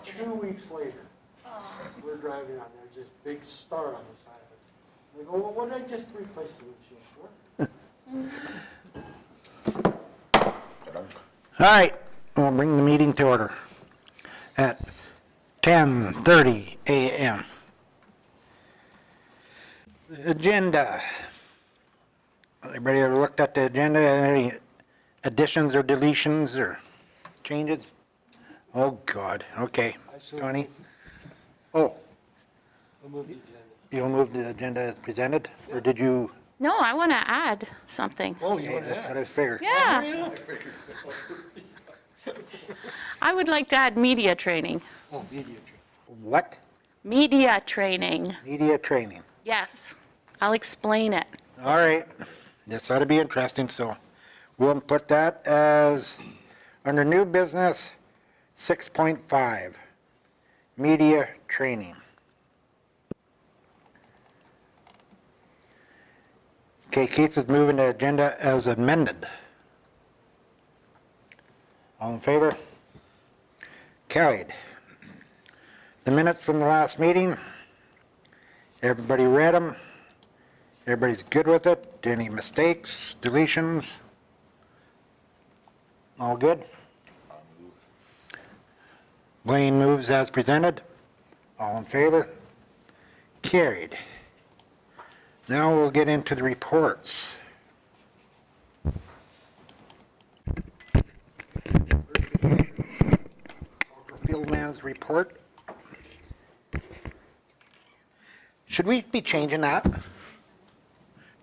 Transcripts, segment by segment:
2 weeks later, we're driving on, there's this big star on the side of it. We go, well, what did I just replace the windshield for? All right, we'll bring the meeting to order at 10:30 a.m. The agenda. Everybody ever looked at the agenda? Any additions or deletions or changes? Oh, God, okay. Connie? Oh, We'll move the agenda. you'll move the agenda as presented, or did you? No, I want to add something. Oh, you Okay, want to that's what add? I figured. Yeah. I would like to add media training. Oh, media. What? Media training. Media training. Yes. I'll explain it. All right, this ought to be interesting, so we'll put that as under new business 6.5, media training. Okay, Keith is moving the agenda as amended. All in favor? Carried. The minutes from the last meeting, everybody read them. Everybody's good with it? Any mistakes, deletions? All good? Blaine moves as presented. All in favor? Carried. Now we'll get into the reports. Fieldman's report. Should we be changing that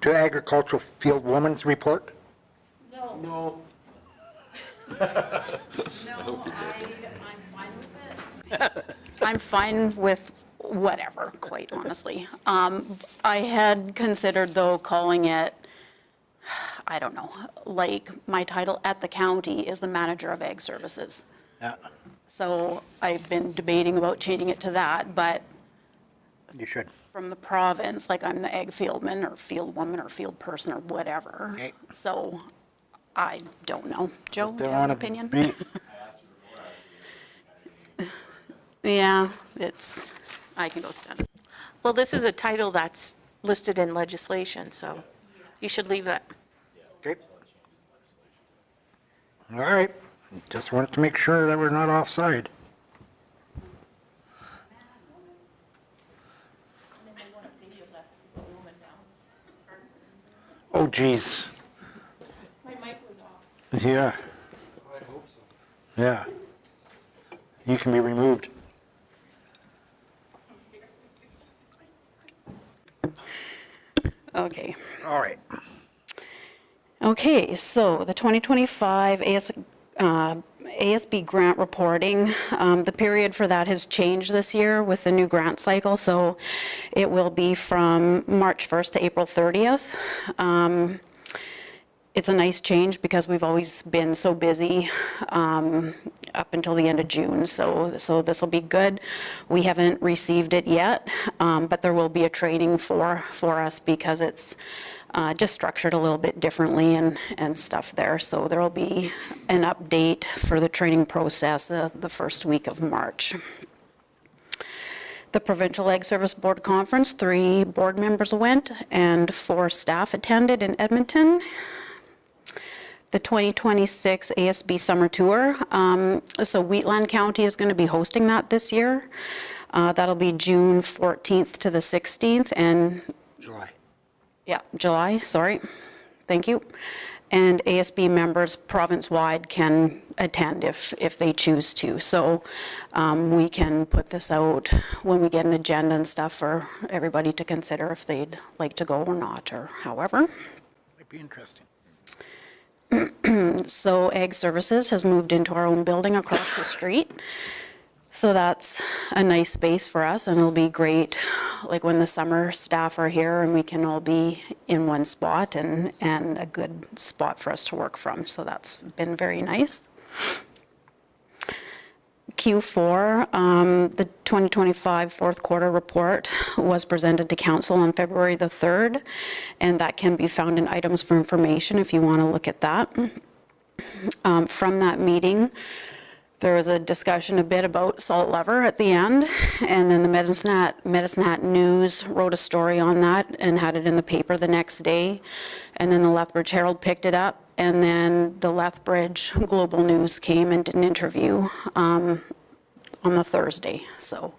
to agricultural field woman's report? No. No. No, I'm fine with it. I'm fine with whatever, quite honestly. I had considered, though, calling it, I don't know, like my title at the county is the manager of ag services. Yeah, So I've been debating about changing it to that, but you should. from the province, like I'm the ag fieldman or field woman or field person or whatever. Okay. So I don't know. Joe, do you Don't have an wanna opinion? be- Yeah, it's, I can go stand. Well, this is a title that's listed in legislation, so you should leave it. Okay. All right, just wanted to make sure that we're not offside. Oh, geez. My mic was off. Yeah, I hope so. yeah. You can be removed. Okay. All right. Okay, so the 2025 ASB grant reporting, the period for that has changed this year with the new grant cycle, so it will be from March 1st to April 30th. It's a nice change because we've always been so busy up until the end of June, so this will be good. We haven't received it yet, but there will be a training for us because it's just structured a little bit differently and stuff there. So there will be an update for the training process the first week of March. The Provincial Ag Service Board Conference, 3 board members went and 4 staff attended in Edmonton. The 2026 ASB Summer Tour. So Wheatland County is going to be hosting that this year. That'll be June 14th to the 16th and July, sorry. Thank you. And ASB members province-wide can attend if they choose to. So we can put this out when we get an agenda and stuff for everybody to consider if they'd like to go or not, or however. Might be interesting. So Ag Services has moved into our own building across the street. So that's a nice space for us, and it'll be great, like when the summer staff are here and we can all be in one spot and a good spot for us to work from. So that's been very nice. Q4, the 2025 fourth quarter report was presented to council on February the 3rd, and that can be found in items for information if you want to look at that. From that meeting, There was a discussion a bit about salt lever at the end, and then the Medicine Hat News wrote a story on that and had it in the paper the next day. And then the Lethbridge Herald picked it up, and then the Lethbridge Global News came and did an interview on the Thursday. So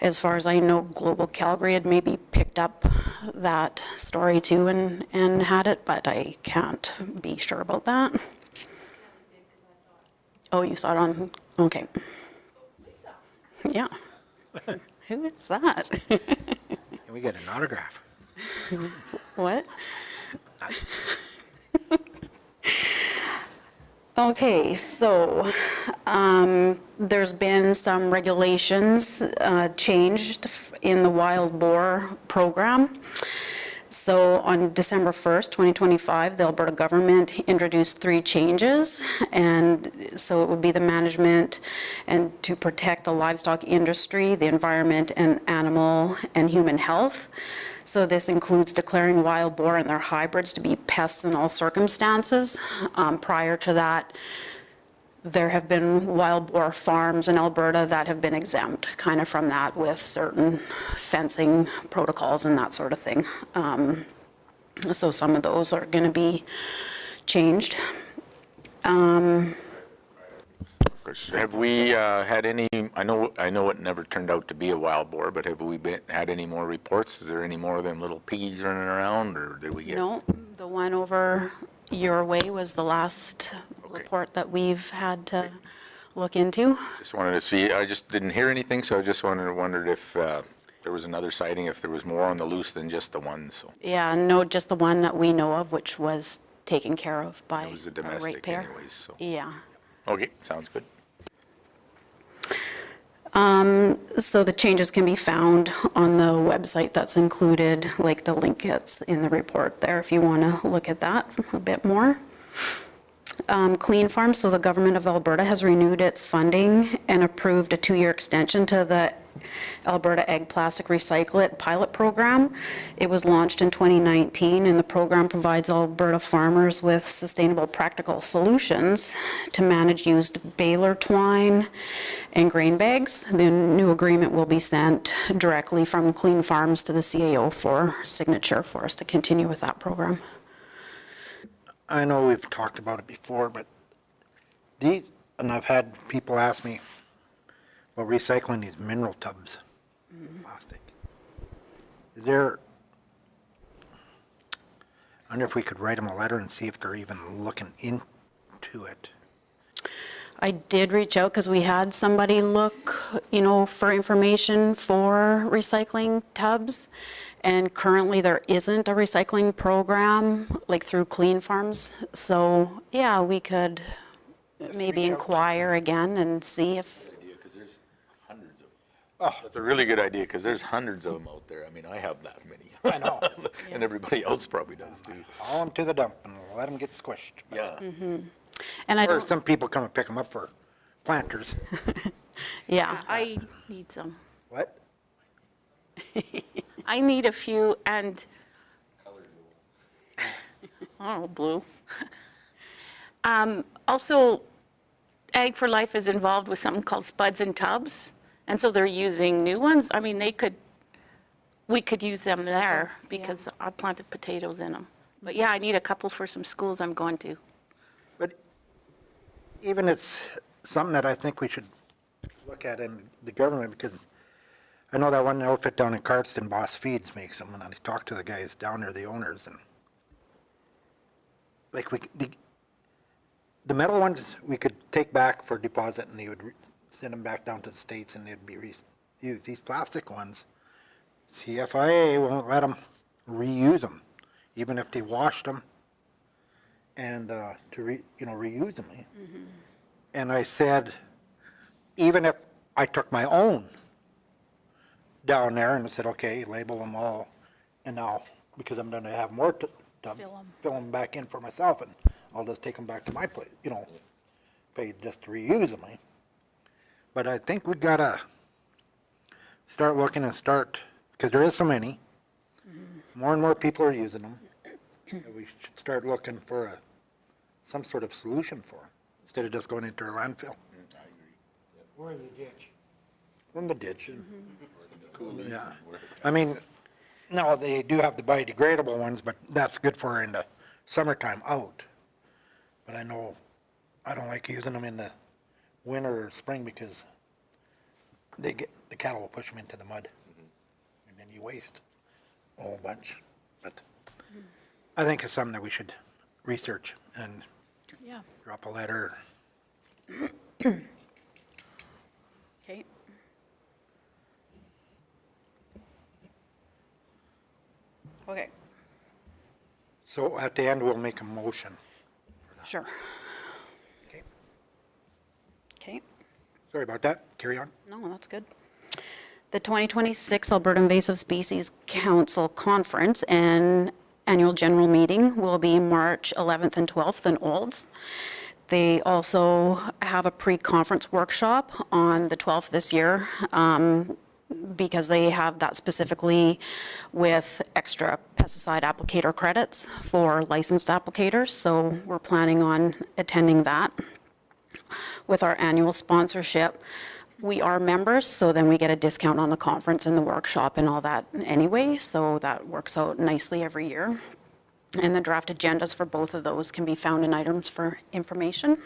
as far as I know, Global Calgary had maybe picked up that story too and had it, but I can't be sure about that. Oh, you saw it on, okay. Yeah. Who is that? Can we get an autograph? What? Okay, so there's been some regulations changed in the wild boar program. So on December 1st, 2025, the Alberta government introduced 3 changes, and so it would be the management and to protect the livestock industry, the environment, and animal and human health. So this includes declaring wild boar and their hybrids to be pests in all circumstances. Prior to that, there have been wild boar farms in Alberta that have been exempt kind of from that with certain fencing protocols and that sort of thing. So some of those are going to be changed. Have we had any, I know it never turned out to be a wild boar, but have we had any more reports? Is there any more of them little piggies running around, or did we get? No, the one over your way was the last Okay. report that we've had to look into. Just wanted to see, I just didn't hear anything, so I just wondered if there was another sighting, if there was more on the loose than just the one, so. Yeah, no, just the one that we know of, which was taken care of by It was a a domestic ratepayer. anyways, so. Yeah. Okay, sounds good. So the changes can be found on the website that's included, like the link that's in the report there, if you want to look at that a bit more. Clean Farm, so the government of Alberta has renewed its funding and approved a 2-year extension to the Alberta Egg Plastic Recycle It pilot program. It was launched in 2019, and the program provides Alberta farmers with sustainable practical solutions to manage used baler twine and grain bags. The new agreement will be sent directly from Clean Farms to the CAO for signature for us to continue with that program. I know we've talked about it before, but these, and I've had people ask me about recycling these mineral tubs, plastic. Is there, I wonder if we could write them a letter and see if they're even looking into it. I did reach out because we had somebody look, for information for recycling tubs. And currently there isn't a recycling program like through Clean Farms. So yeah, we could maybe reach out. inquire again and see if, Because there's hundreds of them. That's a really good idea, because there's hundreds of them out there. I mean, I have that many. I know. And everybody else probably does too. Haul them to the dump and let them get squished. Yeah. and I Or don't, some people come and pick them up for planters. yeah. I need some. What? I need a few and, oh, blue. Also, Ag for Life is involved with something called Spuds and Tubs, and so they're using new ones. I mean, we could use them there because I planted potatoes in them. But yeah, I need a couple for some schools I'm going to. But even it's something that I think we should look at in the government, because I know that one outfit down in Cardston, Boss Feeds, makes them, and I talked to the guys down there, the owners, and like the metal ones we could take back for deposit, and they would send them back down to the States, and they'd be used. These plastic ones, CFIA won't let them reuse them, even if they washed them, and to reuse them. And I said, even if I took my own down there and I said, okay, label them all, and now, because I'm gonna have more tubs, fill them back in for myself, and I'll just take them back to my place, pay just to reuse them. But I think we gotta start looking and because there is so many, more and more people are using them, and we should start looking for some sort of solution for them, instead of just going into our landfill. We're in the ditch. From the ditch. Yeah. I mean, no, they do have the biodegradable ones, but that's good for in the summertime out. But I know, I don't like using them in the winter or spring because the cattle will push them into the mud. And then you waste a whole bunch. But I think it's something that we should research and Yeah. drop a letter. Okay. Okay, So at the end, we'll make a motion. sure. Okay. Okay. Sorry about that. Carry on. No, that's good. The 2026 Alberta Invasive Species Council Conference and Annual General Meeting will be March 11th and 12th in Olds. They also have a pre-conference workshop on the 12th this year, because they have that specifically with extra pesticide applicator credits for licensed applicators. So we're planning on attending that. With our annual sponsorship, we are members, so then we get a discount on the conference and the workshop and all that anyway, so that works out nicely every year. And the draft agendas for both of those can be found in items for information.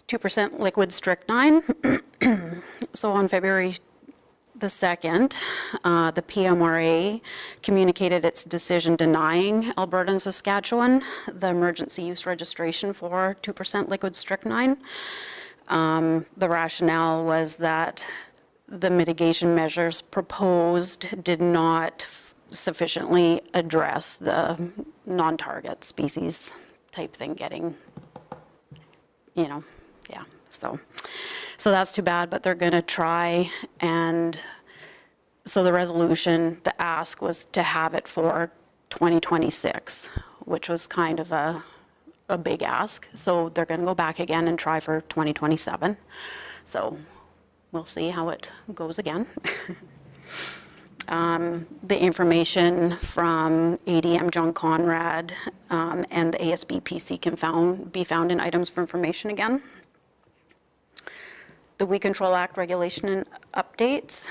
2% liquid strychnine. So on February the 2nd, the PMRA communicated its decision denying Alberta and Saskatchewan the emergency use registration for 2% liquid strychnine. The rationale was that the mitigation measures proposed did not sufficiently address the non-target species type thing getting, yeah, so that's too bad, but they're gonna try. And so the resolution, the ask was to have it for 2026, which was kind of a big ask. So they're gonna go back again and try for 2027. So we'll see how it goes again. The information from ADM John Conrad and the ASBPC can be found in items for information again. The Weed Control Act regulation and updates.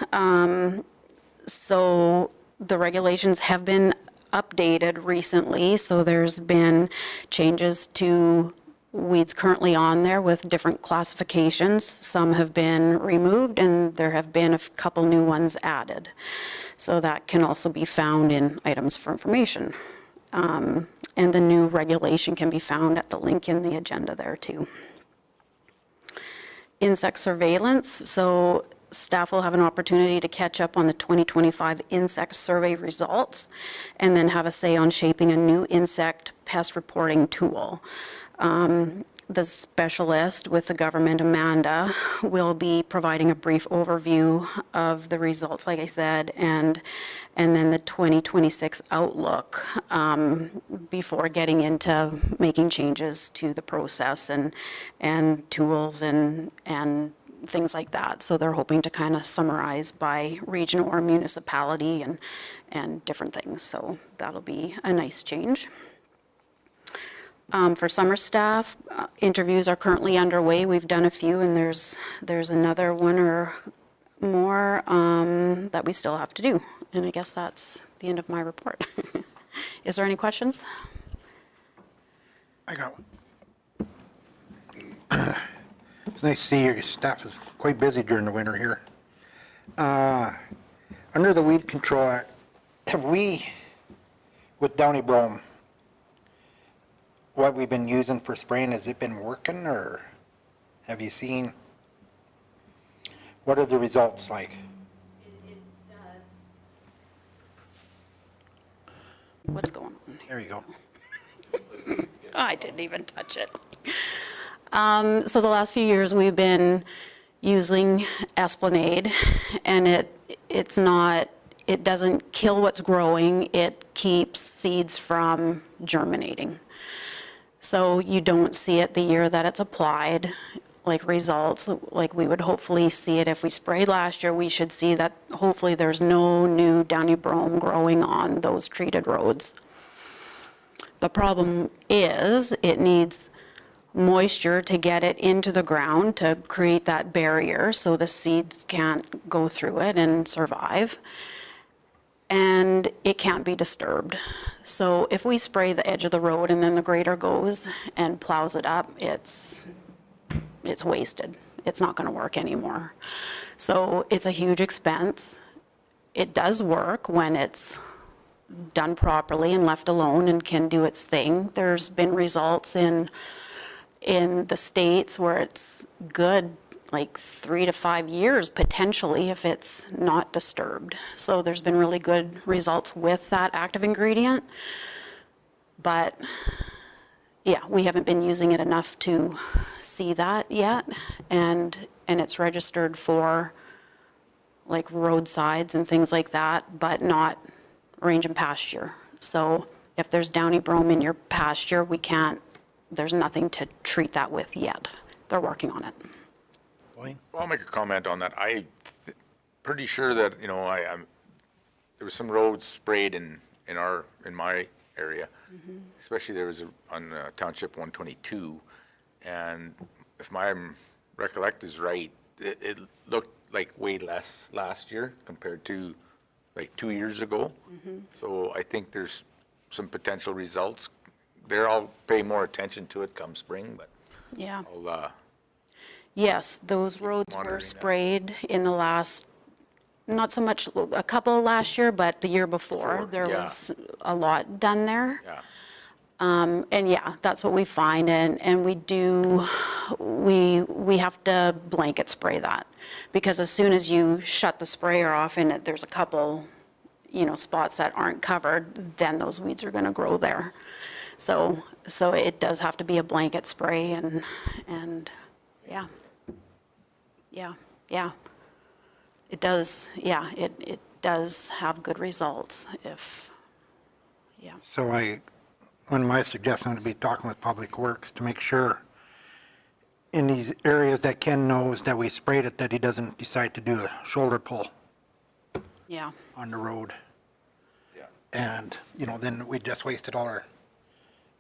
So the regulations have been updated recently, so there's been changes to weeds currently on there with different classifications. Some have been removed and there have been a couple new ones added. So that can also be found in items for information. And the new regulation can be found at the link in the agenda there too. Insect surveillance, so staff will have an opportunity to catch up on the 2025 insect survey results and then have a say on shaping a new insect pest reporting tool. The specialist with the government, Amanda, will be providing a brief overview of the results, like I said, and then the 2026 outlook before getting into making changes to the process and tools and things like that. So they're hoping to kind of summarize by region or municipality and different things. So that'll be a nice change. For summer staff, interviews are currently underway. We've done a few, and there's another one or more that we still have to do. And I guess that's the end of my report. Is there any questions? I got one. It's nice to see your staff is quite busy during the winter here. Under the Weed Control Act, have we, with Downy Brome, what we've been using for spraying, has it been working, or have you seen, what are the results like? It does. What's going on? There you go. I didn't even touch it. So the last few years, we've been using Esplanade, and it doesn't kill what's growing, it keeps seeds from germinating. So you don't see it the year that it's applied, like results, like we would hopefully see it if we sprayed last year. We should see that hopefully there's no new Downy Brome growing on those treated roads. The problem is it needs moisture to get it into the ground to create that barrier so the seeds can't go through it and survive. And it can't be disturbed. So if we spray the edge of the road and then the grader goes and plows it up, it's wasted. It's not going to work anymore. So it's a huge expense. It does work when it's done properly and left alone and can do its thing. There's been results in the States where it's good, like 3 to 5 years potentially if it's not disturbed. So there's been really good results with that active ingredient. But yeah, we haven't been using it enough to see that yet. And it's registered for like roadsides and things like that, but not range and pasture. So if there's downy brome in your pasture, there's nothing to treat that with yet. They're working on it. Wayne? Well, I'll make a comment on that. Pretty sure that, there was some roads sprayed in my area, especially there was on Township 122, and if my recollect is right, it looked like way less last year compared to like 2 years ago. So I think there's some potential results there. I'll pay more attention to it come spring, but Yeah. I'll, Yes, those roads Monitoring were that. sprayed in the last, not so much, a couple last year, but the year before. There yeah. was a lot done there. yeah. And yeah, that's what we find, and we have to blanket spray that, because as soon as you shut the sprayer off and there's a couple, spots that aren't covered, then those weeds are gonna grow there. So it does have to be a blanket spray, and yeah. It does, it does have good results So one of my suggestions would be talking with Public Works to make sure in these areas that Ken knows that we sprayed it, that he doesn't decide to do a shoulder pull yeah. on the road. Yeah. And, then we just wasted all our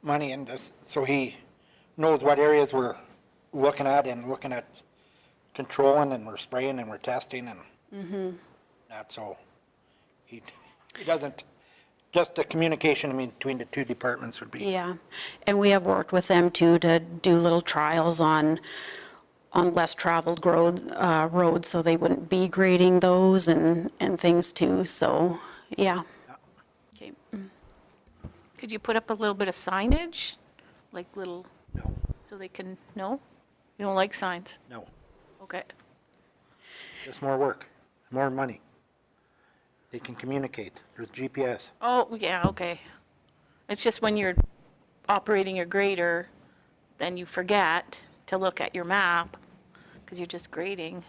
money, and so he knows what areas we're looking at controlling, and we're spraying and we're testing and that, so he doesn't, just the communication between the two departments would be. Yeah, and we have worked with them too to do little trials on less traveled roads, so they wouldn't be grading those and things too, so, yeah. Okay. Could you put up a little bit of signage? Like little, No, so they can, no? You don't like signs? no, Okay. just more work, more money. They can communicate, there's GPS. Oh, yeah, okay. It's just when you're operating your grader, then you forget to look at your map, because you're just grading.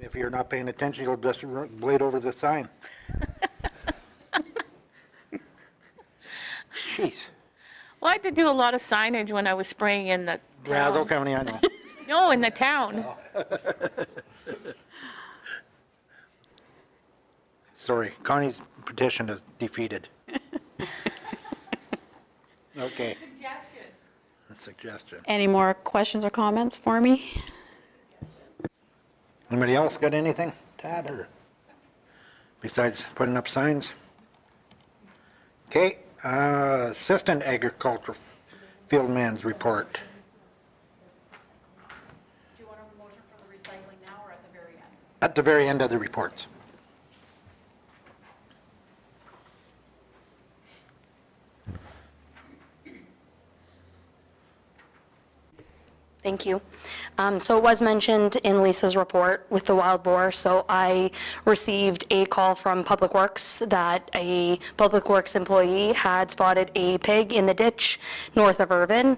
If you're not paying attention, you'll just blade over the sign. Jeez. Well, I had to do a lot of signage when I was spraying in the Brazel town. County, I know. No, in the town. Sorry, Connie's petition is defeated. Okay. Suggestion. That's suggestion. Any more questions or comments for me? Anybody else got anything to add, or besides putting up signs? Okay, Assistant Agricultural Fieldman's report. Do you want a motion for the recycling now or at the very end? At the very end of the reports. Thank you. So it was mentioned in Lisa's report with the wild boar, so I received a call from Public Works that a Public Works employee had spotted a pig in the ditch north of Irvin.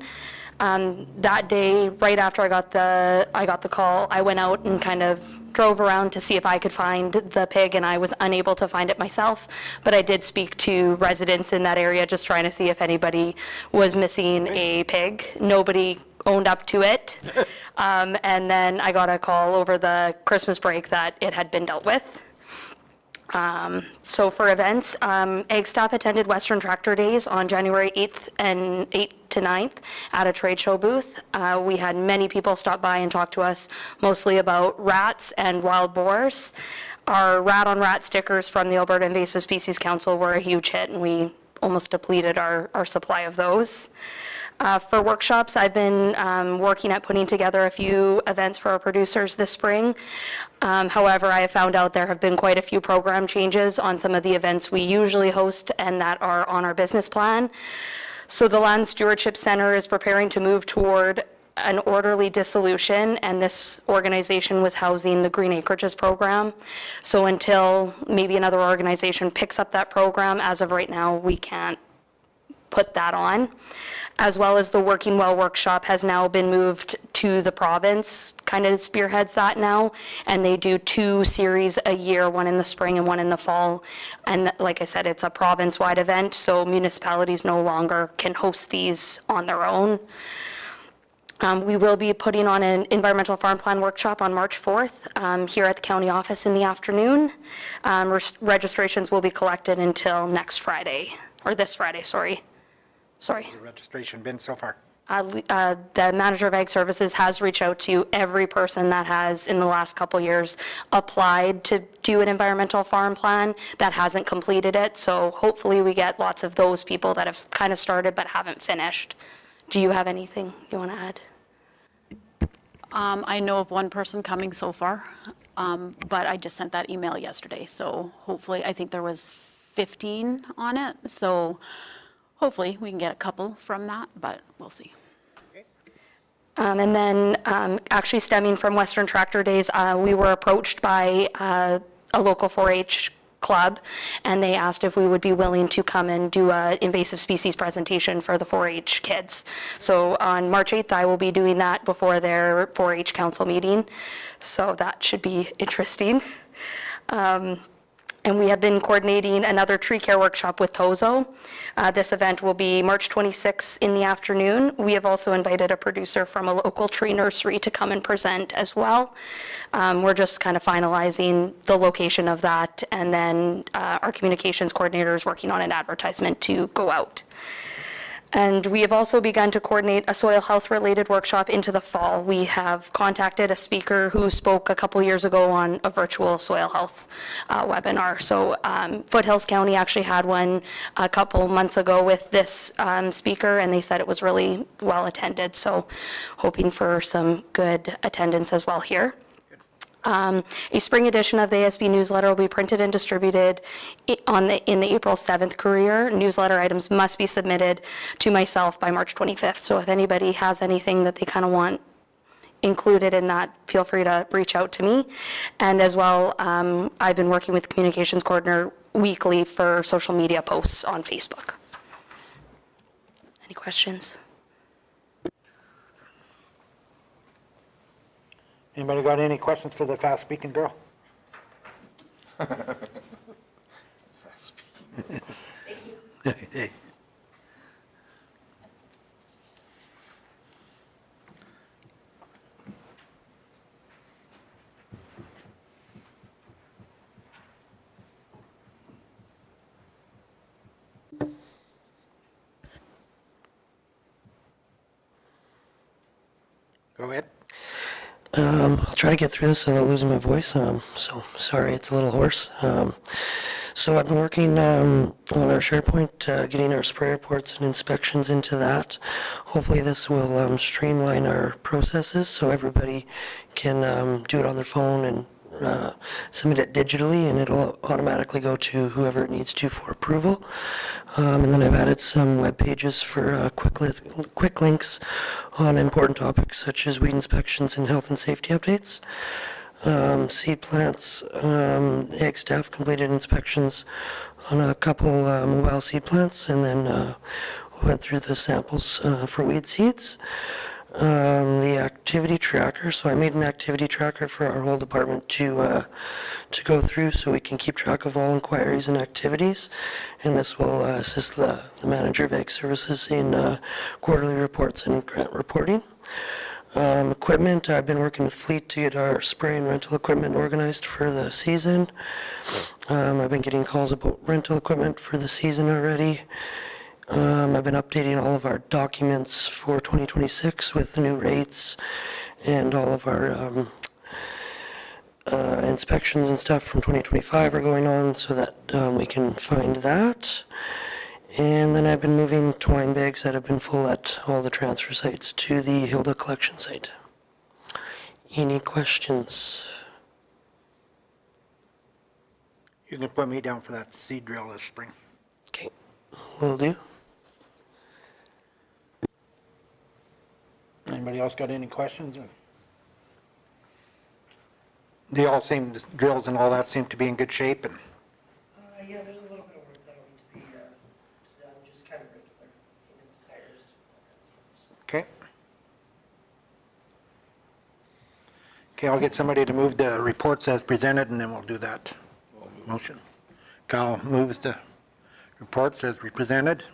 That day, right after I got the call, I went out and kind of drove around to see if I could find the pig, and I was unable to find it myself, but I did speak to residents in that area just trying to see if anybody was missing a pig. Nobody owned up to it. And then I got a call over the Christmas break that it had been dealt with. So for events, Ag staff attended Western Tractor Days on January 8th to 9th at a trade show booth. We had many people stop by and talk to us, mostly about rats and wild boars. Our rat on rat stickers from the Alberta Invasive Species Council were a huge hit, and we almost depleted our supply of those. For workshops, I've been working at putting together a few events for our producers this spring. However, I have found out there have been quite a few program changes on some of the events we usually host and that are on our business plan. So the Land Stewardship Center is preparing to move toward an orderly dissolution, and this organization was housing the Green Acreages program. So until maybe another organization picks up that program, as of right now, we can't put that on. As well as the Working Well workshop has now been moved to the province, kind of spearheads that now, and they do 2 series a year, one in the spring and one in the fall. And like I said, it's a province-wide event, so municipalities no longer can host these on their own. We will be putting on an environmental farm plan workshop on March 4th here at the county office in the afternoon. Registrations will be collected until next Friday, or this Friday, sorry. How's the registration been so far? The manager of Ag Services has reached out to every person that has, in the last couple years, applied to do an environmental farm plan that hasn't completed it. So hopefully we get lots of those people that have kind of started but haven't finished. Do you have anything you want to add? I know of one person coming so far, but I just sent that email yesterday. So hopefully, I think there was 15 on it. So hopefully we can get a couple from that, but we'll see. And then actually stemming from Western Tractor Days, we were approached by a local 4-H club, and they asked if we would be willing to come and do an invasive species presentation for the 4-H kids. So on March 8th, I will be doing that before their 4-H council meeting. So that should be interesting. And we have been coordinating another tree care workshop with Tozo. This event will be March 26th in the afternoon. We have also invited a producer from a local tree nursery to come and present as well. We're just kind of finalizing the location of that, and then our communications coordinator is working on an advertisement to go out. And we have also begun to coordinate a soil health related workshop into the fall. We have contacted a speaker who spoke a couple years ago on a virtual soil health webinar. So Foothills County actually had one a couple months ago with this speaker, and they said it was really well attended. So hoping for some good attendance as well here. A spring edition of the ASB newsletter will be printed and distributed in the April 7th courier. Newsletter items must be submitted to myself by March 25th. So if anybody has anything that they kind of want included in that, feel free to reach out to me. And as well, I've been working with communications coordinator weekly for social media posts on Facebook. Any questions? Anybody got any questions for the fast-speaking girl? Fast-speaking. Hey. Go ahead. I'll try to get through this without losing my voice, so sorry, it's a little hoarse. So I've been working on our SharePoint, getting our spray reports and inspections into that. Hopefully this will streamline our processes so everybody can do it on their phone and submit it digitally, and it'll automatically go to whoever it needs to for approval. And then I've added some web pages for quick links on important topics such as weed inspections and health and safety updates. Seed plants, ag staff completed inspections on a couple mobile seed plants, and then went through the samples for weed seeds. The activity tracker, so I made an activity tracker for our whole department to go through so we can keep track of all inquiries and activities, and this will assist the manager of Ag Services in quarterly reports and grant reporting. Equipment, I've been working with Fleet to get our spray and rental equipment organized for the season. I've been getting calls about rental equipment for the season already. I've been updating all of our documents for 2026 with the new rates, and all of our inspections and stuff from 2025 are going on so that we can find that. And then I've been moving twine bags that have been full at all the transfer sites to the Hilda collection site. Any questions? You can put me down for that seed drill this spring. Okay, will do. Anybody else got any questions? They all seem, the drills and all that seem to be in good shape, and Yeah, there's a little bit of work that'll need to be done, just kind of regular maintenance, tires, that kind of stuff. okay. Okay, I'll get somebody to move the reports as presented, and then we'll do that motion. Kyle moves the reports as presented.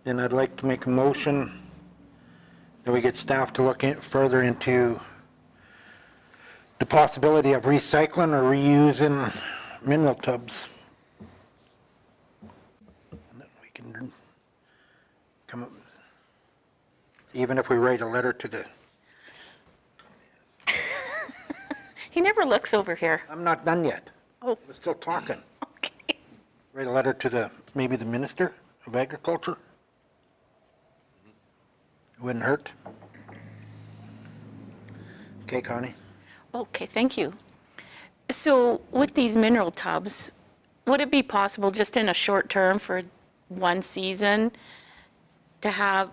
Then I'd like to make a motion that we get staff to look further into the possibility of recycling or reusing mineral tubs. And then we can come up, even if we write a letter to the, He never looks over here. I'm not done yet. Oh. We're still talking. Okay. Write a letter to the, maybe the Minister of Agriculture. Wouldn't hurt. Okay, Connie? Okay, thank you. So with these mineral tubs, would it be possible just in a short term for one season to have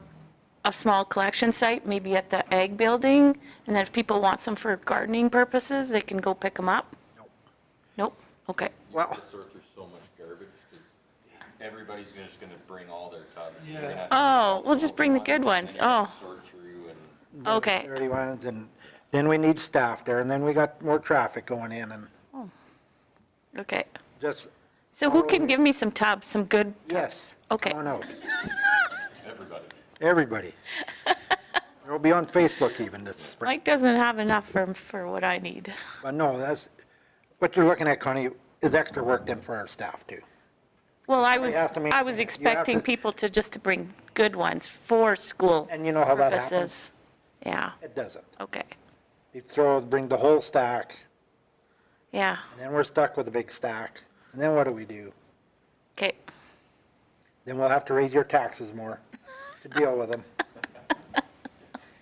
a small collection site, maybe at the ag building? And then if people want some for gardening purposes, they can go pick them up? Nope. Nope? Okay. Well, Sort through so much garbage, because everybody's just gonna bring all their tubs. You're gonna have to Oh, pick we'll out just the bring the good and ones. then you're gonna Oh. Sort through and. Okay. dirty ones, and then we need staff there, and then we got more traffic going in, and Okay. just, So who can give me some tubs, some good yes. tubs? Okay. Come on out. Everybody. Everybody. It'll be on Facebook even this spring. Mike doesn't have enough for what I need. But no, that's, what you're looking at, Connie, is extra work then for our staff too. Well, I has to make- you have expecting to- people to bring good ones for school And you know how that purposes. Yeah, It doesn't. okay. You bring the whole stack, Yeah, and then we're stuck with a big stack. And then what do we do? okay. Then we'll have to raise your taxes more to deal with them.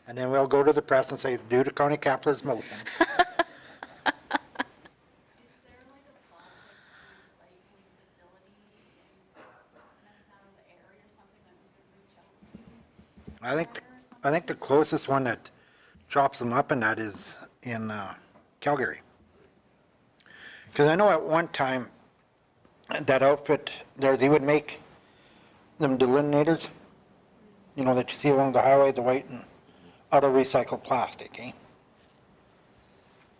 And then we'll go to the press and say, due to Connie Kapler's motion. Is there like a plastic recycling facility in next out of the area or something that we could reach out to? I think the closest one that chops them up and that is in Calgary. Because I know at one time, that outfit there, they would make them delineators, you know, that you see along the highway, the white and out of recycled plastic, eh?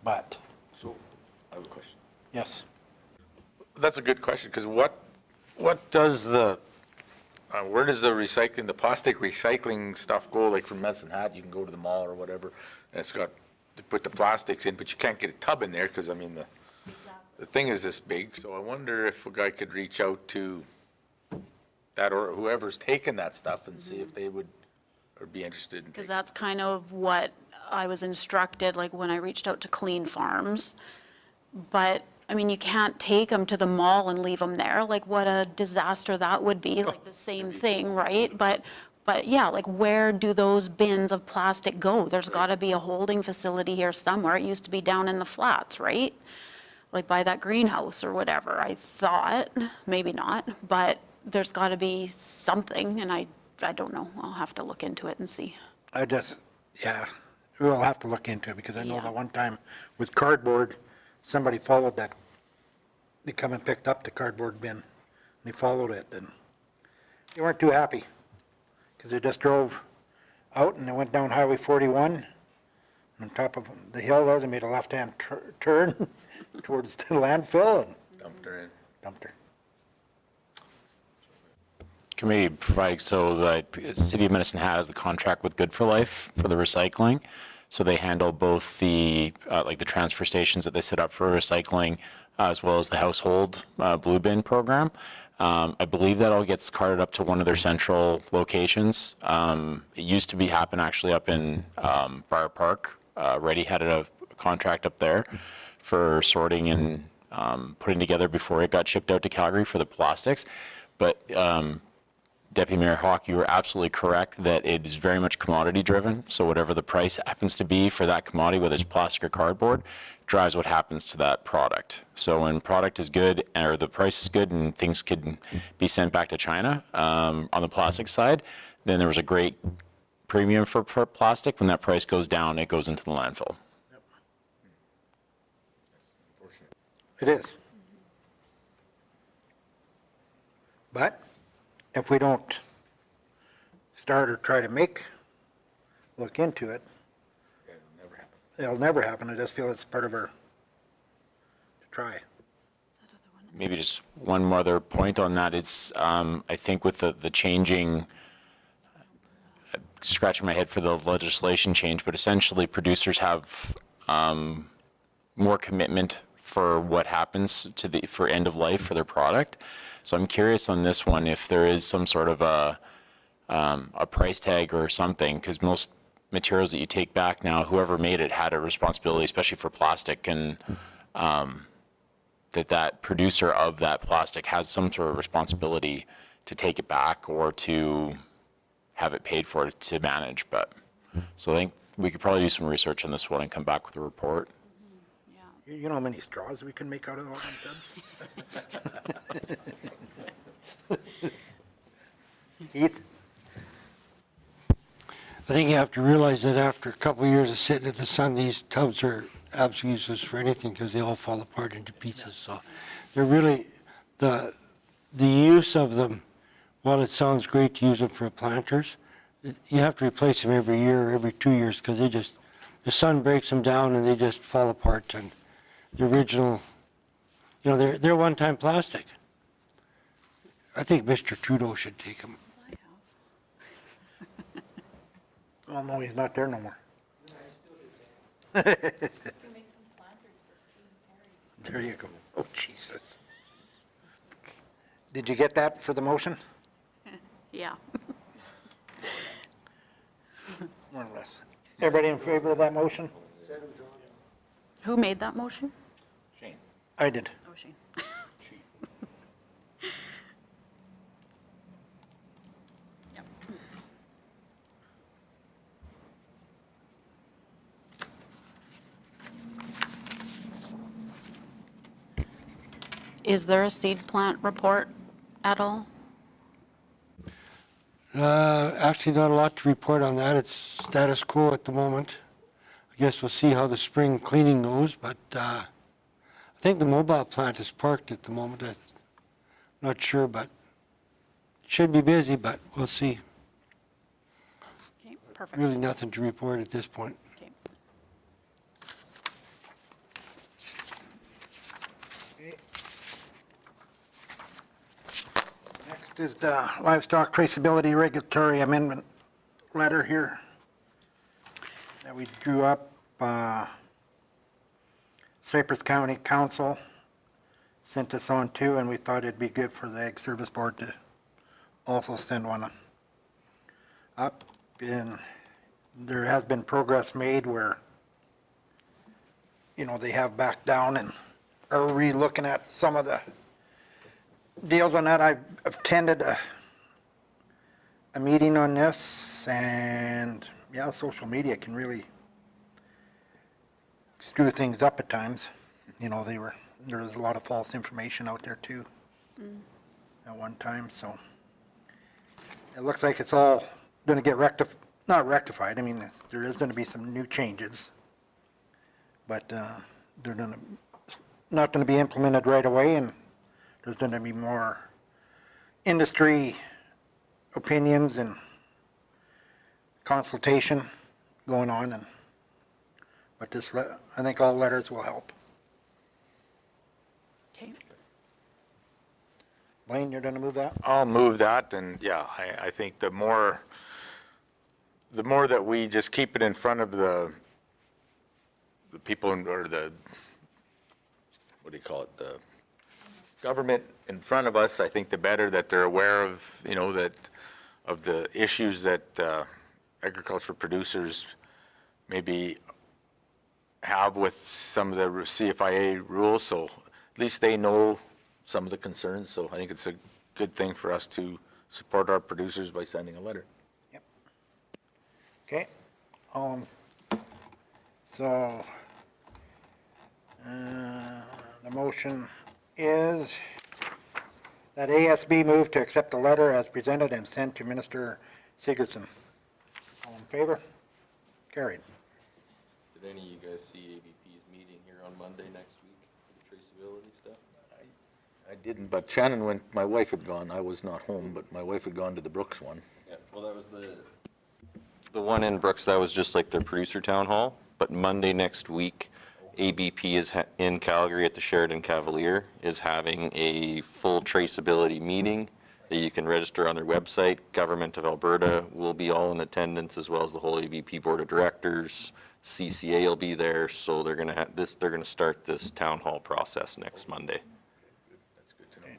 But, So, I have a question. yes, That's a good question, because what does the, where does the recycling, the plastic recycling stuff go? Like from Medicine Hat, you can go to the mall or whatever, and it's got, to put the plastics in, but you can't get a tub in there, because I mean, the thing is this big, so I wonder if a guy could reach out to that, or whoever's taking that stuff, and see if they would, or be interested in Because taking. that's kind of what I was instructed, like when I reached out to Clean Farms. But, I mean, you can't take them to the mall and leave them there. Like, what a disaster that would be, like the same thing, right? But yeah, like where do those bins of plastic go? There's got to be a holding facility here somewhere. It used to be down in the flats, right? Like by that greenhouse or whatever, I thought, maybe not, but there's got to be something, and I don't know. I'll have to look into it and see. yeah, we'll have to look into it, because I know Yeah. that one time with cardboard, somebody followed that. They come and picked up the cardboard bin, they followed it, and they weren't too happy, because they just drove out and they went down Highway 41, on top of the hill there, they made a left-hand turn towards the landfill and Dumped her in. dumped her. Can we provide, so the City of Medicine has the contract with Good for Life for the recycling. So they handle both the, like the transfer stations that they set up for recycling, as well as the household blue bin program. I believe that all gets carted up to one of their central locations. It used to happen actually up in Briar Park. Reddy had a contract up there for sorting and putting together before it got shipped out to Calgary for the plastics. But Deputy Mayor Hawk, you were absolutely correct that it is very much commodity driven. So whatever the price happens to be for that commodity, whether it's plastic or cardboard, drives what happens to that product. So when product is good, or the price is good and things could be sent back to China on the plastic side, then there was a great premium for plastic. When that price goes down, it goes into the landfill. It is. But if we don't start or try to look into it, it'll never happen. I just feel it's part of our to try. Maybe just one more other point on that. It's, I think with the changing, scratching my head for the legislation change, but essentially producers have more commitment for what happens for end of life for their product. So I'm curious on this one if there is some sort of a price tag or something, because most materials that you take back now, whoever made it had a responsibility, especially for plastic, and that producer of that plastic has some sort of responsibility to take it back or to have it paid for to manage. But so I think we could probably do some research on this one and come back with a report. You know how many straws we can make out of all them tubs? Keith? I think you have to realize that after a couple of years of sitting in the sun, these tubs are absolutely useless for anything because they all fall apart into pieces. So they're really, the use of them, while it sounds great to use them for planters, you have to replace them every year or every 2 years because the sun breaks them down and they just fall apart. And the original, they're one-time plastic. I think Mr. Trudeau should take them. Oh, no, he's not there no more. There you go. Oh, Jesus. Did you get that for the motion? Yeah. More or less. Everybody in favor of that motion? Who made that motion? Shane. I did. Oh, Shane. Is there a seed plant report at all? Actually, not a lot to report on that. It's status quo at the moment. I guess we'll see how the spring cleaning goes, but I think the mobile plant is parked at the moment. I'm not sure, but it should be busy, but we'll see. Okay, perfect. Really nothing to report at this point. Okay. Next is the livestock traceability regulatory amendment letter here that we drew up. Cypress County Council sent us on too, and we thought it'd be good for the Ag Service Board to also send one up. And there has been progress made where, they have backed down and are re-looking at some of the deals on that. I've attended a meeting on this, and yeah, social media can really screw things up at times. There was a lot of false information out there too at one time, so it looks like it's all going to get not rectified. I mean, there is going to be some new changes, but they're not going to be implemented right away, and there's going to be more industry opinions and consultation going on, but I think all letters will help. Okay. Blaine, you're gonna move that? I'll move that, and yeah, I think the more that we just keep it in front of the people, or the, what do you call it, the government in front of us, I think the better that they're aware of, of the issues that agricultural producers maybe have with some of the CFIA rules, so at least they know some of the concerns. So I think it's a good thing for us to support our producers by sending a letter. Yep. Okay. So, the motion is that ASB move to accept the letter as presented and sent to Minister Sigurdsson. All in favor? Carried. Did any of you guys see ABP's meeting here on Monday next week, the traceability stuff? I didn't, but Shannon went, my wife had gone, I was not home, but my wife had gone to the Brooks one. Yeah, well, that was the one in Brooks, that was just like the producer town hall, but Monday next week, ABP is in Calgary at the Sheridan Cavalier, is having a full traceability meeting that you can register on their website. Government of Alberta will be all in attendance, as well as the whole ABP Board of Directors. CCA will be there, so they're going to have this, they're going to start this town hall process next Monday. That's good to know.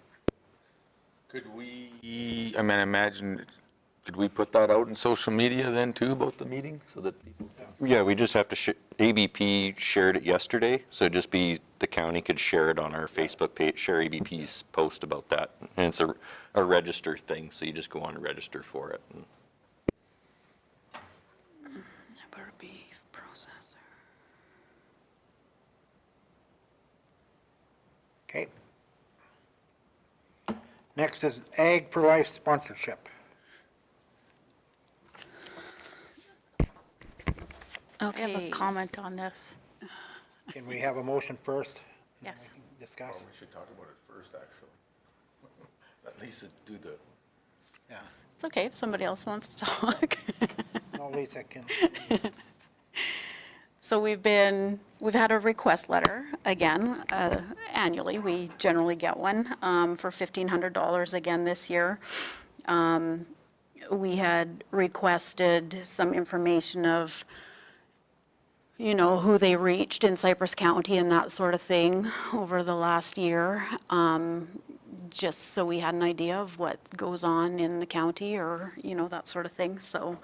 Could we, I mean, imagine, could we put that out in social media then too about the meeting so that people? Yeah, we just have to, ABP shared it yesterday, so just be, the county could share it on our Facebook page, share ABP's post about that. And it's a register thing, so you just go on and register for it. Number beef processor. Okay. Next is Ag for Life sponsorship. I have Okay. a comment on this. Can we have a motion first? Yes. Discuss? We should talk about it first, actually. At least do the. Yeah. It's okay if somebody else wants to talk. No, Lisa can. So we've had a request letter, again, annually. We generally get one for $1,500 again this year. We had requested some information of, who they reached in Cypress County and that sort of thing over the last year, just so we had an idea of what goes on in the county, or, that sort of thing. So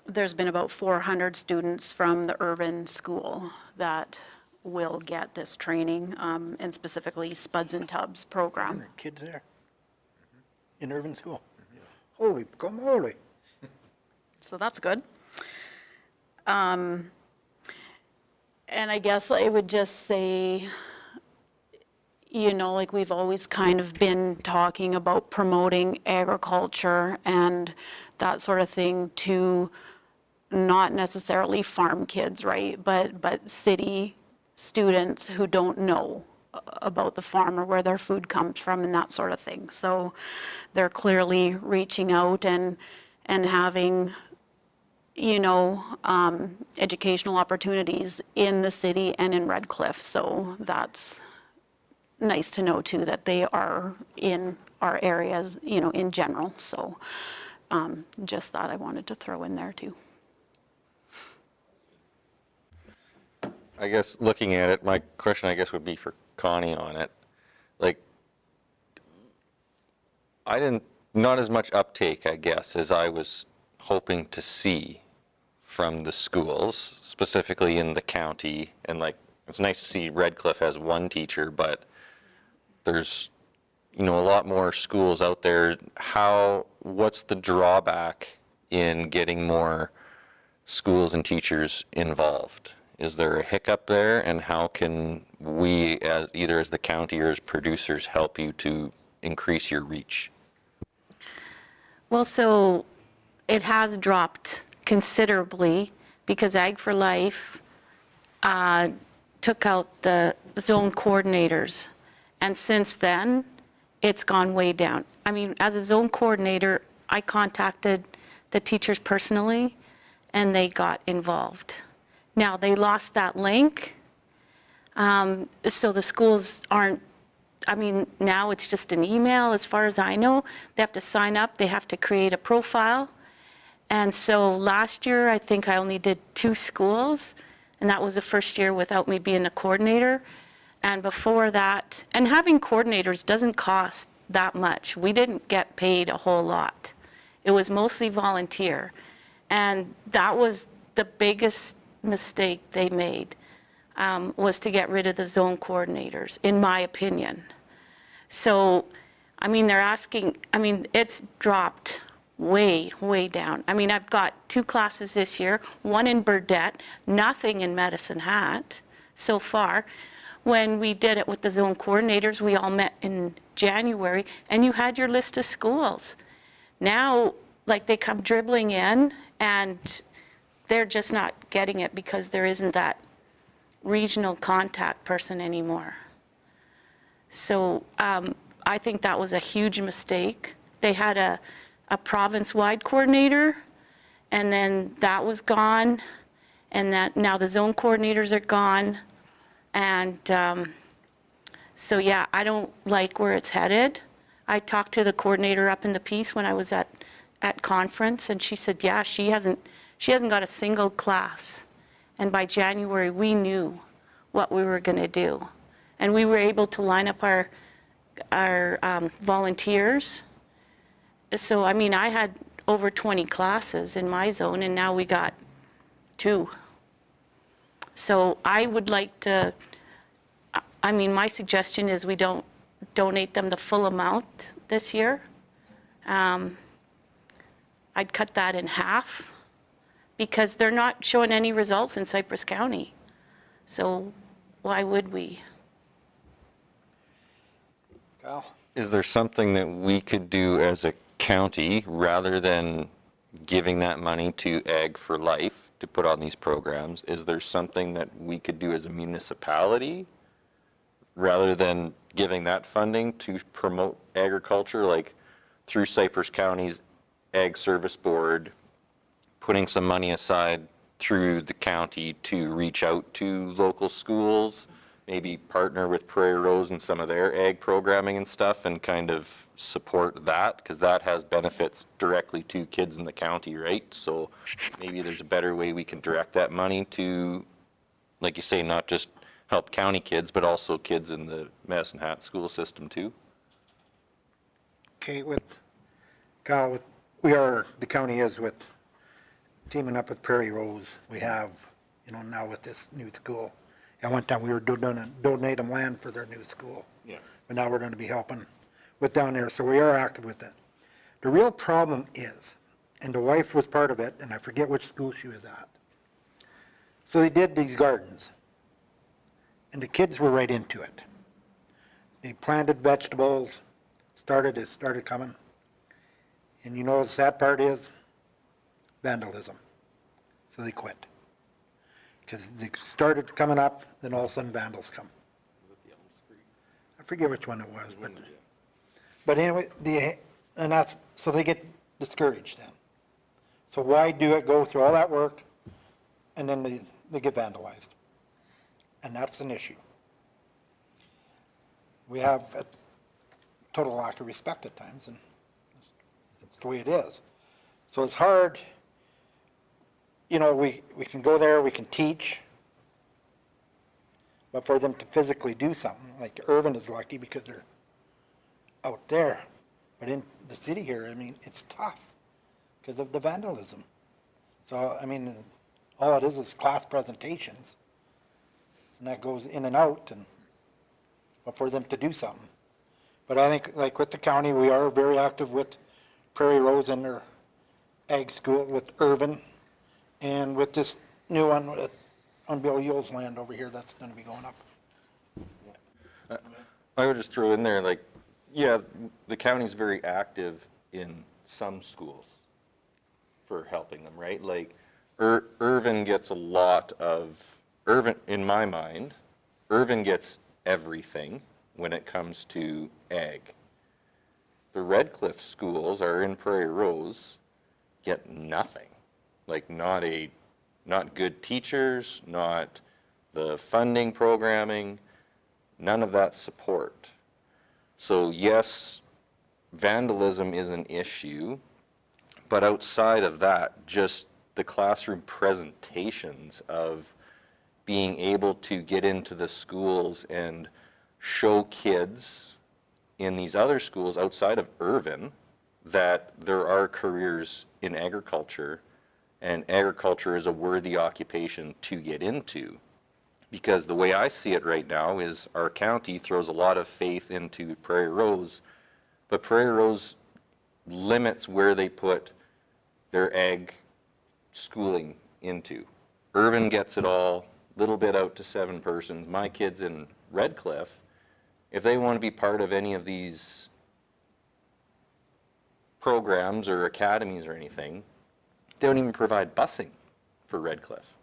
there's been about 400 students from the urban school that will get this training, and specifically Spuds and Tubs program. Kids there? In urban school? Holy guacamole. So that's good. And I guess I would just say, like we've always kind of been talking about promoting agriculture and that sort of thing to not necessarily farm kids, right? But city students who don't know about the farm or where their food comes from and that sort of thing. So they're clearly reaching out and having, educational opportunities in the city and in Red Cliff. So that's nice to know too, that they are in our areas, in general. So just that I wanted to throw in there too. I guess looking at it, my question, I guess, would be for Connie on it. Like, not as much uptake, I guess, as I was hoping to see from the schools, specifically in the county. And like, it's nice to see Red Cliff has one teacher, but there's, a lot more schools out there. What's the drawback in getting more schools and teachers involved? Is there a hiccup there, and how can we, either as the county or as producers, help you to increase your reach? Well, so it has dropped considerably because Ag for Life took out the zone coordinators. And since then, it's gone way down. I mean, as a zone coordinator, I contacted the teachers personally, and they got involved. Now, they lost that link, so the schools aren't I mean, now it's just an email, as far as I know. They have to sign up, they have to create a profile. And so last year, I think I only did 2 schools, and that was the first year without me being a coordinator. And before that, and having coordinators doesn't cost that much. We didn't get paid a whole lot. It was mostly volunteer. And that was the biggest mistake they made, was to get rid of the zone coordinators, in my opinion. So, I mean, they're asking, I mean, it's dropped way, way down. I mean, I've got 2 classes this year, 1 in Burdette, nothing in Medicine Hat so far. When we did it with the zone coordinators, we all met in January, and you had your list of schools. Now, like, they come dribbling in, and they're just not getting it because there isn't that regional contact person anymore. So I think that was a huge mistake. They had a province-wide coordinator, and then that was gone, and that now the zone coordinators are gone. And so, yeah, I don't like where it's headed. I talked to the coordinator up in the Peace when I was at conference, and she said, yeah, she hasn't got a single class. And by January, we knew what we were going to do. And we were able to line up our volunteers. So, I mean, I had over 20 classes in my zone, and now we got 2. So I would like to, I mean, my suggestion is we don't donate them the full amount this year. I'd cut that in half, because they're not showing any results in Cypress County. So why would we? Kyle? Is there something that we could do as a county, rather than giving that money to Ag for Life to put on these programs? Is there something that we could do as a municipality, rather than giving that funding to promote agriculture, like through Cypress County's Ag Service Board, putting some money aside through the county to reach out to local schools, maybe partner with Prairie Rose and some of their ag programming and stuff, and kind of support that, because that has benefits directly to kids in the county, right? So maybe there's a better way we can direct that money to, like you say, not just help county kids, but also kids in the Medicine Hat school system too. Okay, Kyle, the county is with, teaming up with Prairie Rose. We have, now with this new school. At one time, we were donate them land for their new school. Yeah. But now we're going to be helping with down there, so we are active with it. The real problem is, and the wife was part of it, and I forget which school she was at. So they did these gardens, and the kids were right into it. They planted vegetables, it started coming. And the sad part is vandalism. So they quit. Because they started coming up, then all of a sudden vandals come. I forget which one it was, but anyway, so they get discouraged then. So why go through all that work, and then they get vandalized? And that's an issue. We have a total lack of respect at times, and it's the way it is. So it's hard. We can go there, we can teach, but for them to physically do something, like Irvin is lucky because they're out there, but in the city here, it's tough because of the vandalism. So, all it is class presentations, and that goes in and out, but for them to do something. But I think, like with the county, we are very active with Prairie Rose and their ag school, with Irvin, and with this new one on Bill Yule's land over here, that's going to be going up. I would just throw in there, the county's very active in some schools for helping them, right? Like, Irvin gets a lot of, in my mind, Irvin gets everything when it comes to ag. The Red Cliff schools are in Prairie Rose, get nothing. Like, not good teachers, not the funding programming, none of that support. So yes, vandalism is an issue, but outside of that, just the classroom presentations of being able to get into the schools and show kids in these other schools outside of Irvin that there are careers in agriculture, and agriculture is a worthy occupation to get into. Because the way I see it right now is our county throws a lot of faith into Prairie Rose, but Prairie Rose limits where they put their ag schooling into. Irvin gets it all, little bit out to 7 persons. My kids in Red Cliff, if they want to be part of any of these programs or academies or anything, they don't even provide busing for Red Cliff.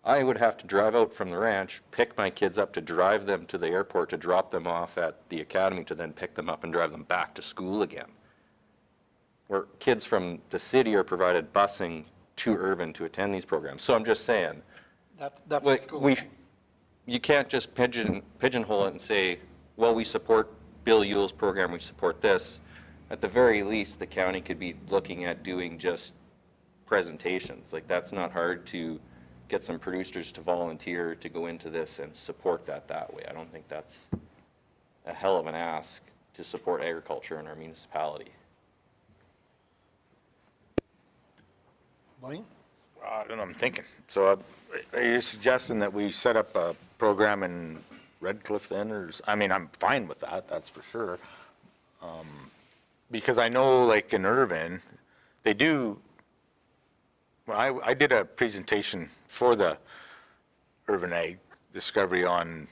I would have to drive out from the ranch, pick my kids up to drive them to the airport, to drop them off at the academy, to then pick them up and drive them back to school again. Where kids from the city are provided busing to Irvin to attend these programs. So I'm just saying, That's like, you can't just pigeonhole it and say, well, we support Bill Yule's program, we support this. At the very least, the county could be looking at doing just presentations. Like, that's not hard to get some producers to volunteer to go into this and support that way. I don't think that's a hell of an ask to support agriculture in our municipality. Blaine? I don't know, I'm thinking. So are you suggesting that we set up a program in Red Cliff then, or, I mean, I'm fine with that, that's for sure. Because I know, like, in Irvin, they do, well, I did a presentation for the Urban Ag Discovery on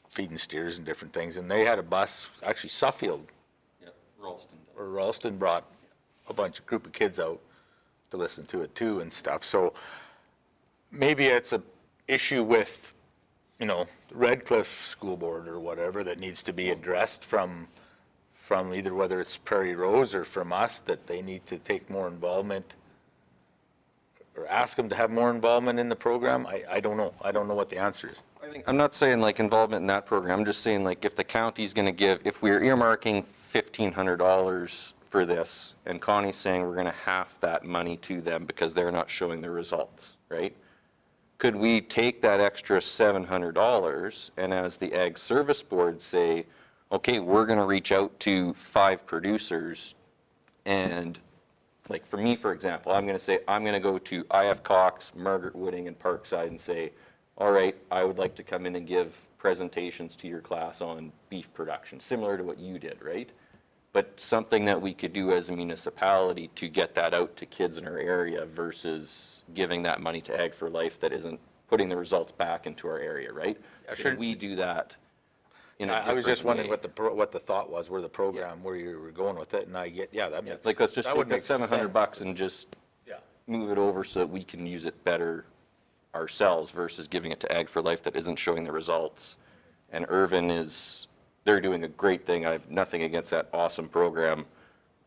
feeding steers and different things, and they had a bus, actually Suffield, Ralston brought a group of kids out to listen to it too and stuff. So maybe it's a issue with, you know, Red Cliff School Board or whatever that needs to be addressed from either whether it's Prairie Rose or from us, that they need to take more involvement or ask them to have more involvement in the program. I don't know. I don't know what the answer is. I'm not saying like involvement in that program. I'm just saying, like, if the county's going to give, if we're earmarking $1,500 for this, and Connie's saying we're going to half that money to them because they're not showing the results, right? Could we take that extra $700 and, as the Ag Service Board, say, okay, we're going to reach out to 5 producers, and, like, for me, for example, I'm going to say, I'm going to go to IF Cox, Margaret Wooding, and Parkside and say, all right, I would like to come in and give presentations to your class on beef production, similar to what you did, right? But something that we could do as a municipality to get that out to kids in our area versus giving that money to Ag for Life that isn't putting the results back into our area, right? sure. Could we do that in a I was just different wondering way? what the thought was, where the program, where you were going with it, and I get, yeah, that makes. Like, let's just that take would that make $700 sense. and just Yeah. move it over so that we can use it better ourselves versus giving it to Ag for Life that isn't showing the results. And Irvin they're doing a great thing. I have nothing against that awesome program.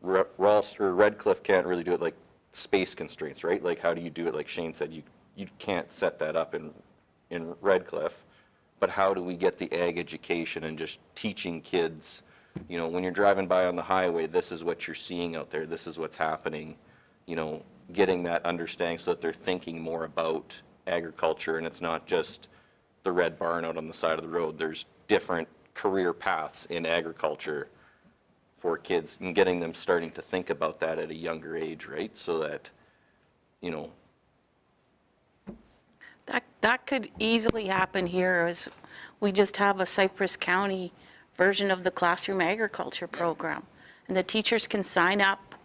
Red Cliff can't really do it, like, space constraints, right? Like, how do you do it? Like Shane said, you can't set that up in Red Cliff. But how do we get the ag education and just teaching kids, you know, when you're driving by on the highway, this is what you're seeing out there, this is what's happening, you know, getting that understanding so that they're thinking more about agriculture, and it's not just the red barn out on the side of the road. There's different career paths in agriculture for kids, and getting them starting to think about that at a younger age, right? So that, you know. That could easily happen here, as we just have a Cypress County version of the classroom agriculture program. And the teachers can sign up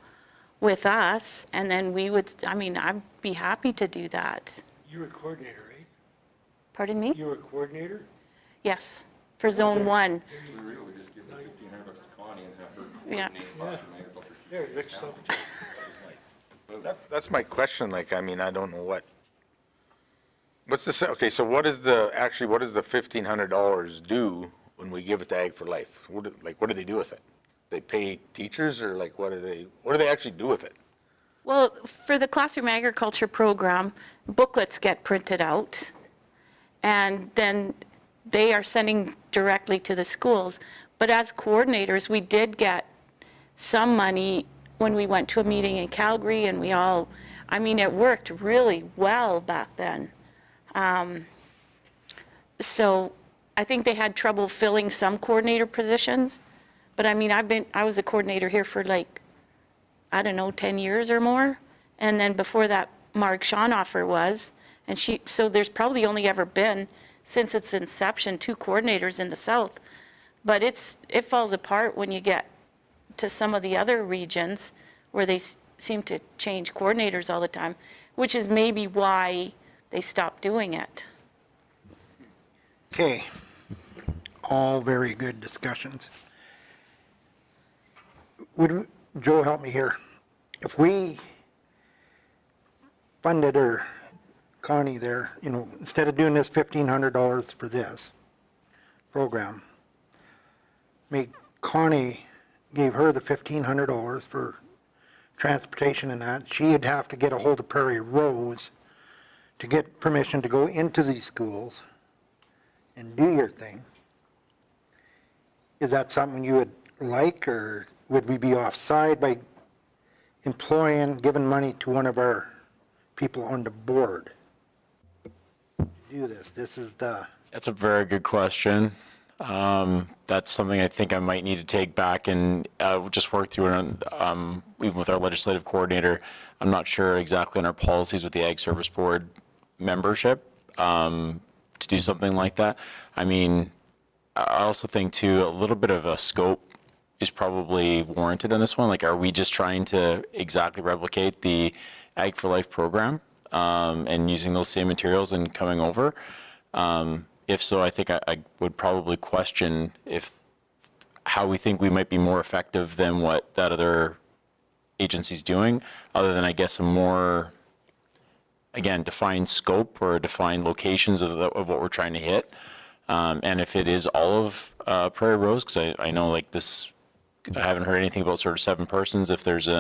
with us, and then we would, I mean, I'd be happy to do that. You were coordinator, right? Pardon me? You were coordinator? Yes, for Zone 1. We just give the $1,500 to Connie and have her Yeah. There, Rick Silverton. That's my question, like, I mean, I don't know what's the, okay, so what does the $1,500 do when we give it to Ag for Life? What do they do with it? They pay teachers, or like, what do they actually do with it? Well, for the classroom agriculture program, booklets get printed out, and then they are sending directly to the schools. But as coordinators, we did get some money when we went to a meeting in Calgary, and we all, I mean, it worked really well back then. So I think they had trouble filling some coordinator positions, but I mean, I was a coordinator here for like, I don't know, 10 years or more. And then before that, Marg Schonhofer was, and so there's probably only ever been, since its inception, 2 coordinators in the South. But it falls apart when you get to some of the other regions where they seem to change coordinators all the time, which is maybe why they stopped doing it. Okay, all very good discussions. Would, Joe, help me here. If we funded, or Connie there, you know, instead of doing this $1,500 for this program, make Connie, gave her the $1,500 for transportation and that, she'd have to get a hold of Prairie Rose to get permission to go into these schools and do your thing. Is that something you would like, or would we be offside by employing, giving money to one of our people on the board to do this? This is the... That's a very good question. That's something I think I might need to take back and just work through it, even with our legislative coordinator. I'm not sure exactly on our policies with the Ag Service Board membership to do something like that. I mean, I also think too, a little bit of a scope is probably warranted on this one. Like, are we just trying to exactly replicate the Ag for Life program and using those same materials and coming over? If so, I think I would probably question how we think we might be more effective than what that other agency's doing, other than, I guess, a more, again, defined scope or defined locations of what we're trying to hit. And if it is all of Prairie Rose, because I know like this, I haven't heard anything about sort of 7 persons, if there's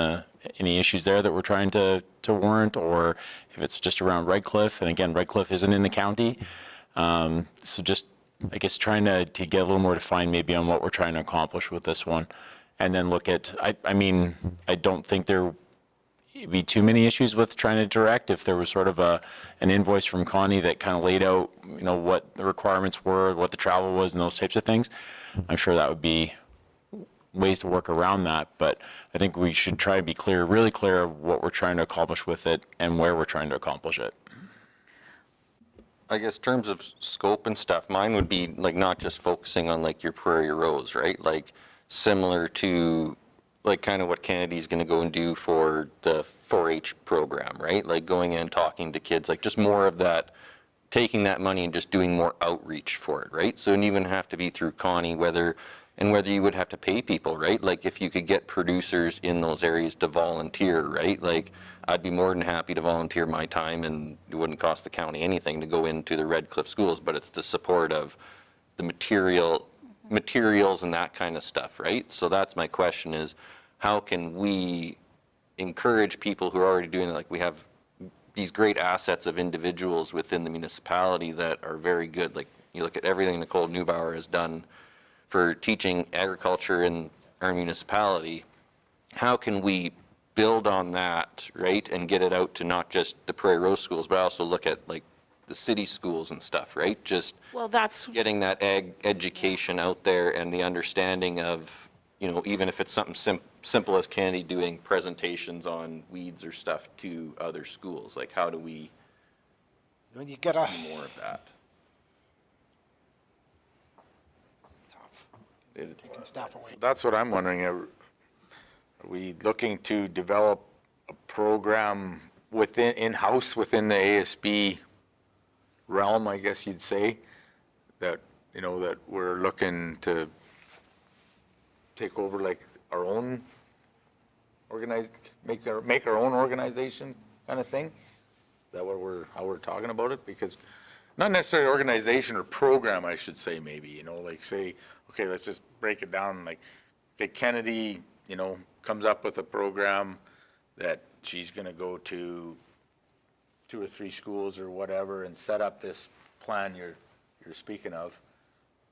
any issues there that we're trying to warrant, or if it's just around Red Cliff. And again, Red Cliff isn't in the county. So just, I guess, trying to get a little more defined maybe on what we're trying to accomplish with this one. And then look at, I mean, I don't think there would be too many issues with trying to direct if there was sort of an invoice from Connie that kind of laid out, you know, what the requirements were, what the travel was, and those types of things. I'm sure that would be ways to work around that, but I think we should try to be clear, really clear of what we're trying to accomplish with it and where we're trying to accomplish it. I guess terms of scope and stuff, mine would be like not just focusing on like your Prairie Rose, right? Like similar to like kind of what Kennedy's going to go and do for the 4-H program, right? Like going in and talking to kids, like just more of that, taking that money and just doing more outreach for it, right? So it wouldn't even have to be through Connie, whether you would have to pay people, right? Like if you could get producers in those areas to volunteer, right? Like I'd be more than happy to volunteer my time, and it wouldn't cost the county anything to go into the Red Cliff schools, but it's the support of the materials and that kind of stuff, right? So that's my question is, how can we encourage people who are already doing it? Like we have these great assets of individuals within the municipality that are very good. Like you look at everything Nicole Neubauer has done for teaching agriculture in our municipality. How can we build on that, right, and get it out to not just the Prairie Rose schools, but also look at like the city schools and stuff, right? Just getting that ag education out there and the understanding of, you know, even if it's something simple as Kennedy doing presentations on weeds or stuff to other schools, like how do we When you get a... do more of that? Taking staff away. That's what I'm wondering. Are we looking to develop a program in-house within the ASB realm, I guess you'd say, that, you know, that we're looking to take over like our own make our own organization kind of thing? Is that how we're talking about it? Because not necessarily organization or program, I should say, maybe, you know, like say, okay, let's just break it down. Like, okay, Kennedy, you know, comes up with a program that she's going to go to 2 or 3 schools or whatever and set up this plan you're speaking of.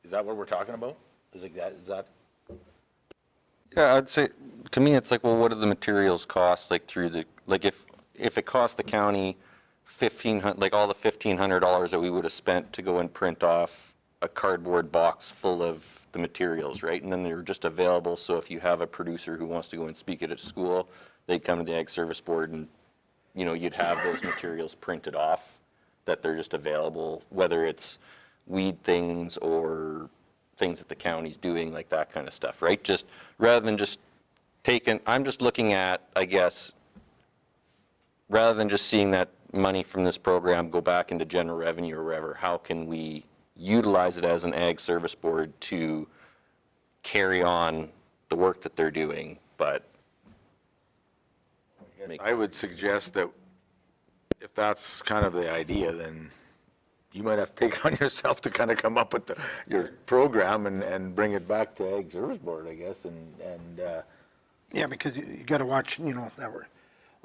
Is that what we're talking about? Is that? Yeah, I'd say, to me, it's like, well, what do the materials cost, like through the, like if it cost the county like all the $1,500 that we would have spent to go and print off a cardboard box full of the materials, right? And then they're just available, so if you have a producer who wants to go and speak at a school, they'd come to the Ag Service Board and, you'd have those materials printed off, that they're just available, whether it's weed things or things that the county's doing, like that kind of stuff, right? Just rather than just I'm just looking at, I guess, rather than just seeing that money from this program go back into general revenue or wherever, how can we utilize it as an Ag Service Board to carry on the work that they're doing, but I would suggest that if that's kind of the idea, then you might have to take on yourself to kind of come up with your program and bring it back to Ag Service Board, I guess, Yeah, because you got to watch, that we're,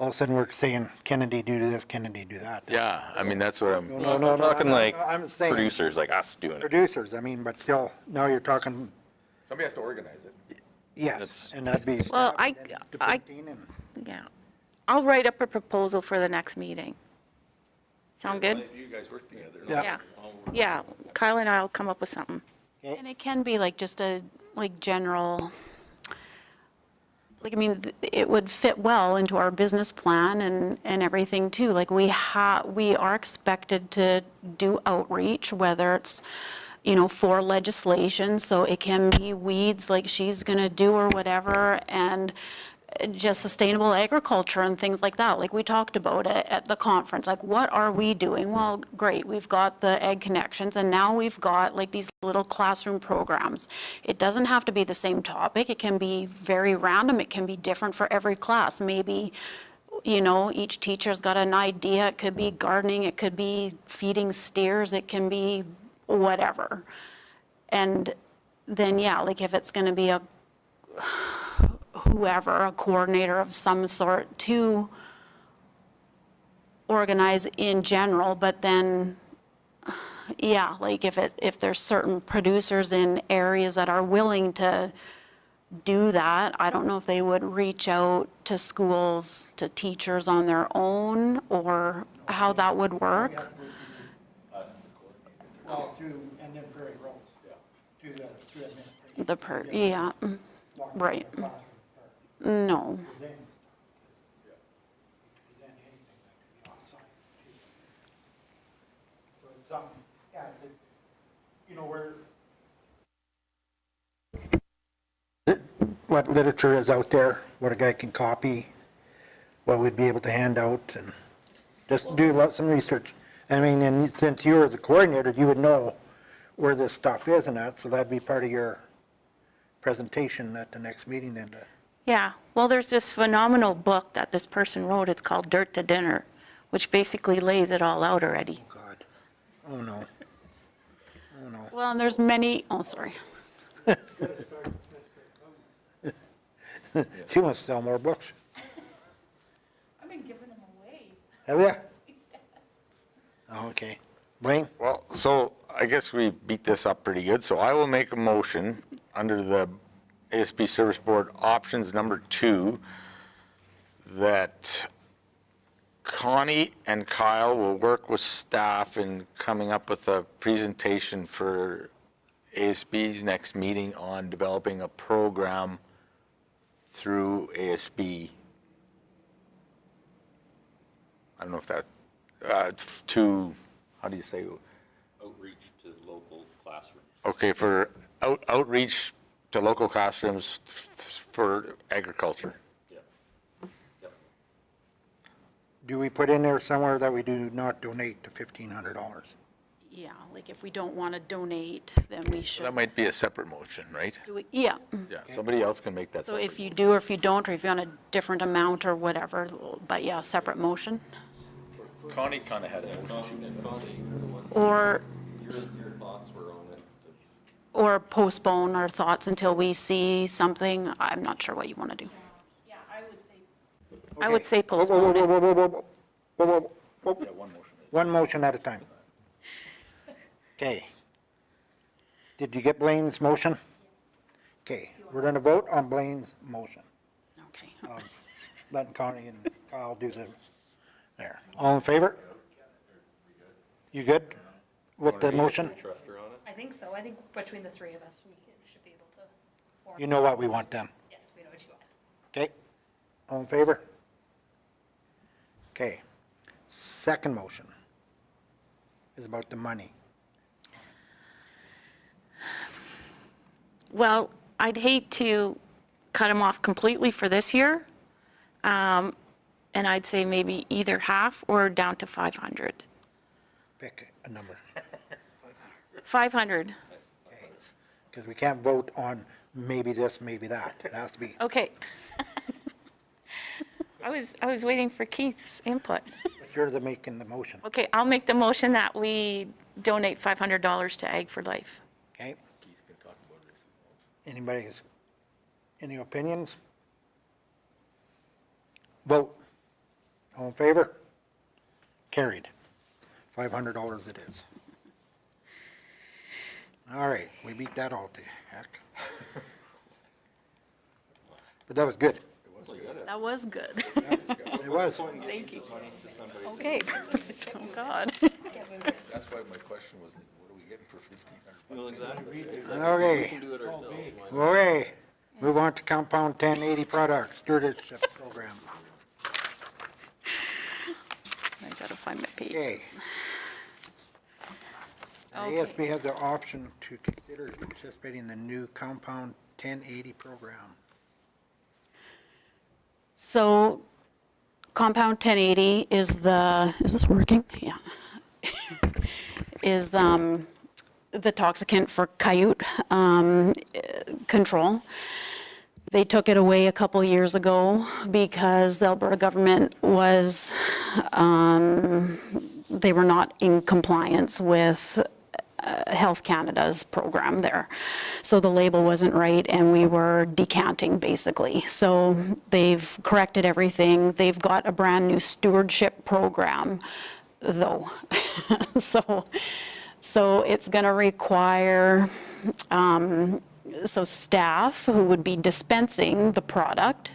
all of a sudden we're saying, Kennedy do this, Kennedy do that. yeah, I mean, that's what I'm. No, I'm talking like I'm saying producers like us doing it. producers, I mean, but still, now you're talking, Somebody has to organize it. yes, That's- and that'd be. Well, staff and then the I- printing and- Yeah. I'll write up a proposal for the next meeting. Sound good? You guys work together. Yeah. Yeah, Kyle and I'll come up with something. And it can be like just a, like general, like, I mean, it would fit well into our business plan and everything too. Like we are expected to do outreach, whether it's, for legislation, so it can be weeds like she's gonna do or whatever, and just sustainable agriculture and things like that, like we talked about it at the conference. Like, what are we doing? Well, great, we've got the Ag Connections, and now we've got like these little classroom programs. It doesn't have to be the same topic. It can be very random. It can be different for every class. Maybe, each teacher's got an idea. It could be gardening. It could be feeding steers. It can be whatever. And then, yeah, like if it's going to be a coordinator of some sort to organize in general, but then, yeah, like if there's certain producers in areas that are willing to do that, I don't know if they would reach out to schools, to teachers on their own, or how that would work. Well, and then Prairie Roads. Yeah. To administration. Yeah, right. No. So it's something, yeah, what literature is out there, what a guy can copy, what we'd be able to hand out, and just do some research. I mean, and since you were the coordinator, you would know where this stuff is and that, so that'd be part of your presentation at the next meeting then. Yeah, well, there's this phenomenal book that this person wrote. It's called Dirt to Dinner, which basically lays it all out already. Oh, God. Oh, no. Oh, no. Well, and there's many, sorry. She wants to sell more books. I've been giving them away. Have you? Oh, okay. Wayne? Well, so I guess we beat this up pretty good, so I will make a motion under the ASB Service Board options number 2 that Connie and Kyle will work with staff in coming up with a presentation for ASB's next meeting on developing a program through ASB. I don't know if that, to, how do you say? Outreach to local classrooms. Okay, for outreach to local classrooms for agriculture. Do we put in there somewhere that we do not donate to $1,500? Yeah, like if we don't want to donate, then we should. That might be a separate motion, right? Yeah. Yeah, somebody else can make that So separate. if you do or if you don't, or if you want a different amount or whatever, but yeah, separate motion. Connie kind of had a motion she was going to say. Or, Your thoughts were on it. or postpone our thoughts until we see something. I'm not sure what you want to do. Yeah, I would say Whoa, whoa, postpone whoa, it. whoa, whoa, whoa, whoa, whoa, whoa, whoa. Yeah, one motion. One motion at a time. Okay. Did you get Blaine's motion? Okay, we're gonna vote on Blaine's motion Okay. of letting Connie and Kyle do the, there. All in favor? You good with the motion? I think so. I think between the three of us, we should be able to form. You know what we want then, Yes, we know what you want. okay? All in favor? Okay. Second motion is about the money. Well, I'd hate to cut them off completely for this year. And I'd say maybe either half or down to 500. Pick a number, 500, because we can't vote on maybe this, maybe that. It has to be, okay. I was waiting for Keith's input. but you're the making the motion, Okay, I'll make the motion that we donate $500 to Ag for Life. okay? Anybody, any opinions? Vote. All in favor? Carried. $500 it is. All right, we beat that all to heck. But that was good. That was good. It was. Thank you. Okay. Oh, God. That's why my question was, what are we getting for $1,500? Okay. Okay. Move on to Compound 1080 Products Stewardship Program. I gotta find my Okay. pages. The ASB has the option to consider participating in the new Compound 1080 program. So Compound 1080 is is this working? Yeah. Is the toxicant for coyote control. They took it away a couple years ago because the Alberta government was, they were not in compliance with Health Canada's program there. So the label wasn't right and we were decanting basically. So they've corrected everything. They've got a brand new stewardship program though. So it's going to require, so staff who would be dispensing the product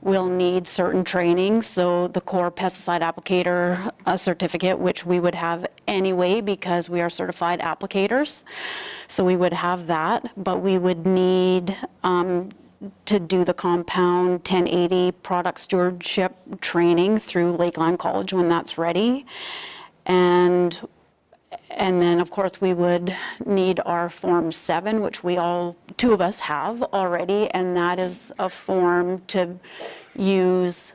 will need certain training. So the core pesticide applicator certificate, which we would have anyway because we are certified applicators. So we would have that, but we would need to do the Compound 1080 product stewardship training through Lakeland College when that's ready. And then, of course, we would need our Form 7, which two of us have already, and that is a form to use,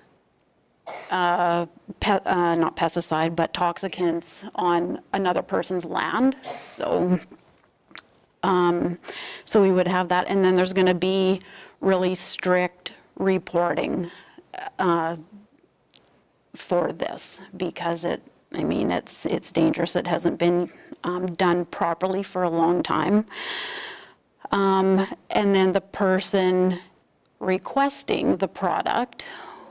not pesticide, but toxicants on another person's land. So we would have that, and then there's going to be really strict reporting for this because it's dangerous. It hasn't been done properly for a long time. And then the person requesting the product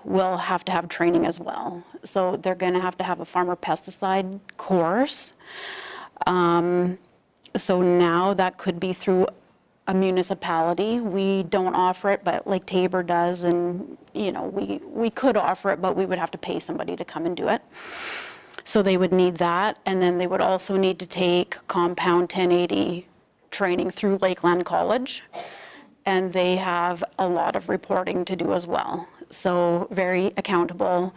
will have to have training as well. So they're going to have a farmer pesticide course. So now that could be through a municipality. We don't offer it, but like Tabor does, and we could offer it, but we would have to pay somebody to come and do it. So they would need that, and then they would also need to take Compound 1080 training through Lakeland College, and they have a lot of reporting to do as well. So very accountable.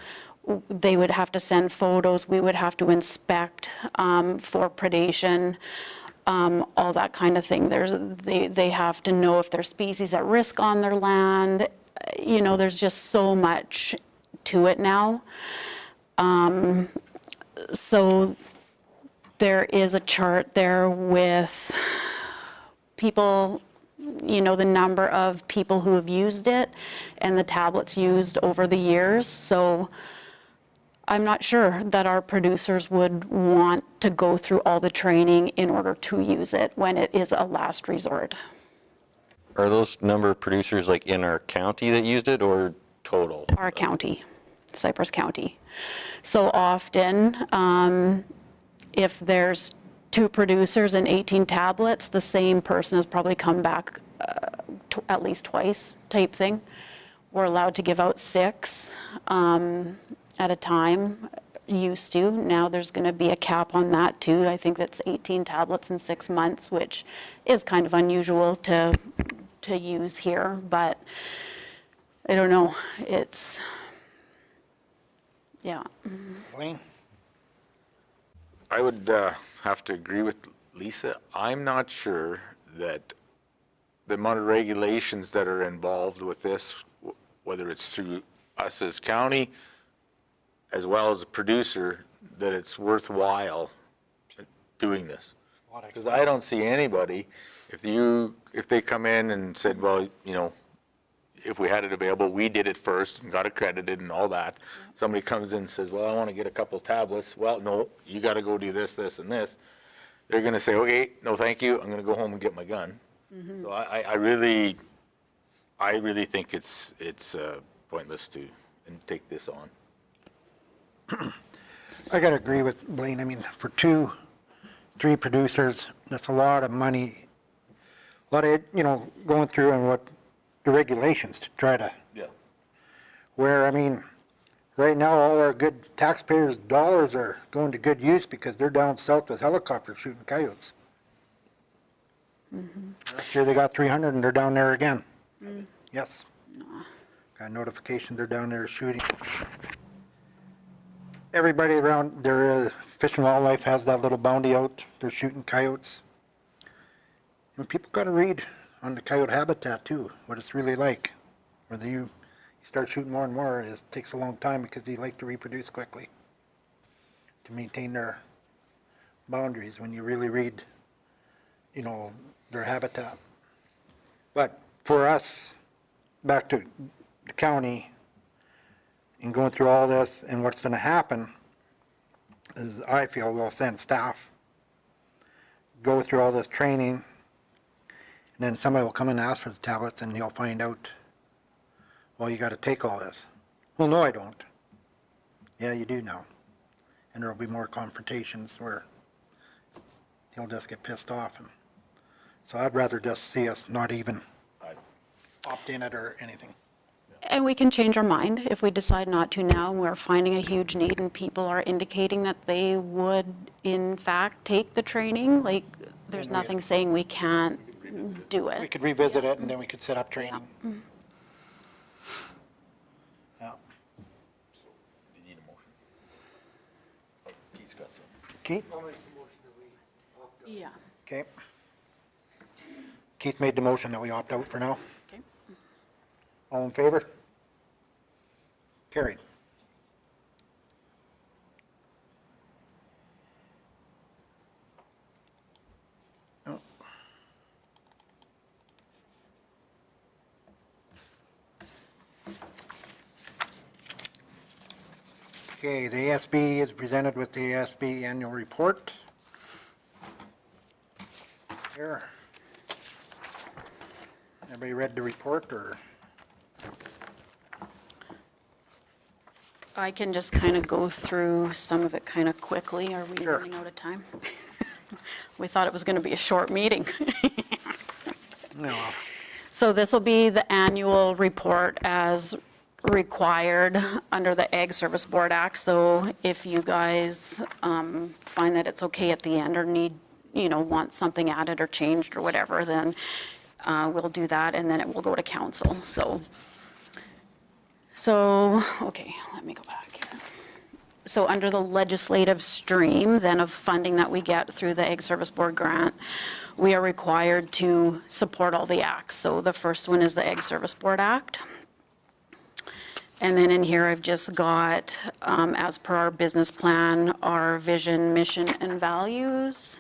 They would have to send photos, we would have to inspect for predation, all that kind of thing. They have to know if there's species at risk on their land. There's just so much to it now. So there is a chart there with people, the number of people who have used it and the tablets used over the years. So I'm not sure that our producers would want to go through all the training in order to use it when it is a last resort. Are those number of producers like in our county that used it or total? Our county, Cypress County. So often, if there's 2 producers and 18 tablets, the same person has probably come back at least twice type thing. We're allowed to give out 6 at a time, used to. Now there's going to be a cap on that too. I think that's 18 tablets in 6 months, which is kind of unusual to use here, but I don't know. It's, yeah. Wayne? I would have to agree with Lisa. I'm not sure that the amount of regulations that are involved with this, whether it's through us as county, as well as a producer, that it's worthwhile doing this. Because I don't see anybody, if they come in and said, well, you know, if we had it available, we did it first and got accredited and all that. Somebody comes in and says, well, I want to get a couple tablets. Well, no, you got to go do this, this, and this. They're going to say, okay, no, thank you. I'm going to go home and get my gun. So I really think it's pointless to take this on. I gotta agree with Blaine. I mean, for 2, 3 producers, that's a lot of money. A lot of, you know, going through and what the regulations to try to, Yeah. where, I mean, right now, all our good taxpayers' dollars are going to good use because they're down south with helicopters shooting coyotes. Last year they got 300 and they're down there again. Yes. Got a notification they're down there shooting. Everybody around there, Fish and Wildlife has that little bounty out. They're shooting coyotes. And people got to read on the coyote habitat too, what it's really like. Whether you start shooting more and more, it takes a long time because they like to reproduce quickly to maintain their boundaries when you really read, you know, their habitat. But for us, back to the county and going through all this, and what's going to happen is I feel we'll send staff, go through all this training, and then somebody will come in and ask for the tablets and you'll find out, well, you got to take all this. Well, no, I don't. Yeah, you do now. And there'll be more confrontations where he'll just get pissed off. And so I'd rather just see us not even opt in it or anything. And we can change our mind if we decide not to now. We're finding a huge need and people are indicating that they would, in fact, take the training. Like, there's nothing saying we can't do it. We could revisit it and then we could set up training. Yeah. So you need a motion. Oh, Keith's got some. Keith? I'll make the motion that we opt out. Yeah. Okay. Keith made the motion that we opt out for now. Okay. All in favor? Carried. Oh. Okay, the ASB is presented with the ASB annual report. Here. Everybody read the report, or? I can just kind of go through some of it kind of quickly. Are we Sure. running out of time? We thought it was going to be a short meeting. No. So this will be the annual report as required under the Ag Service Board Act. So if you guys find that it's okay at the end or need, you know, want something added or changed or whatever, then we'll do that and then it will go to council. So, okay, let me go back here. So under the legislative stream then of funding that we get through the Ag Service Board grant, we are required to support all the acts. So the first one is the Ag Service Board Act. And then in here I've just got, as per our business plan, our vision, mission, and values.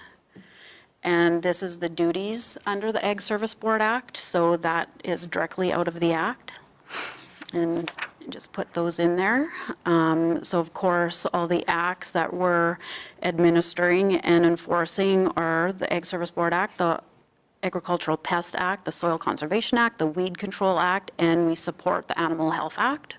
And this is the duties under the Ag Service Board Act. So that is directly out of the act. And just put those in there. So of course, all the acts that we're administering and enforcing are the Ag Service Board Act, the Agricultural Pest Act, the Soil Conservation Act, the Weed Control Act, and we support the Animal Health Act.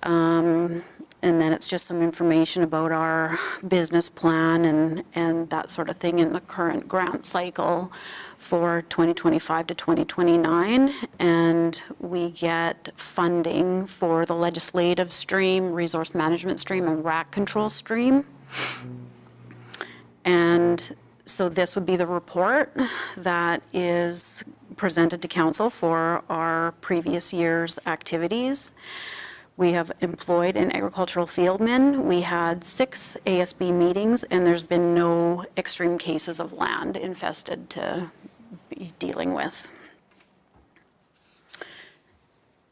And And then it's just some information about our business plan and that sort of thing in the current grant cycle for 2025 to 2029. And we get funding for the legislative stream, resource management stream, and RAC control stream. And so this would be the report that is presented to council for our previous year's activities. We have employed an agricultural fieldman. We had 6 ASB meetings, and there's been no extreme cases of land infested to be dealing with.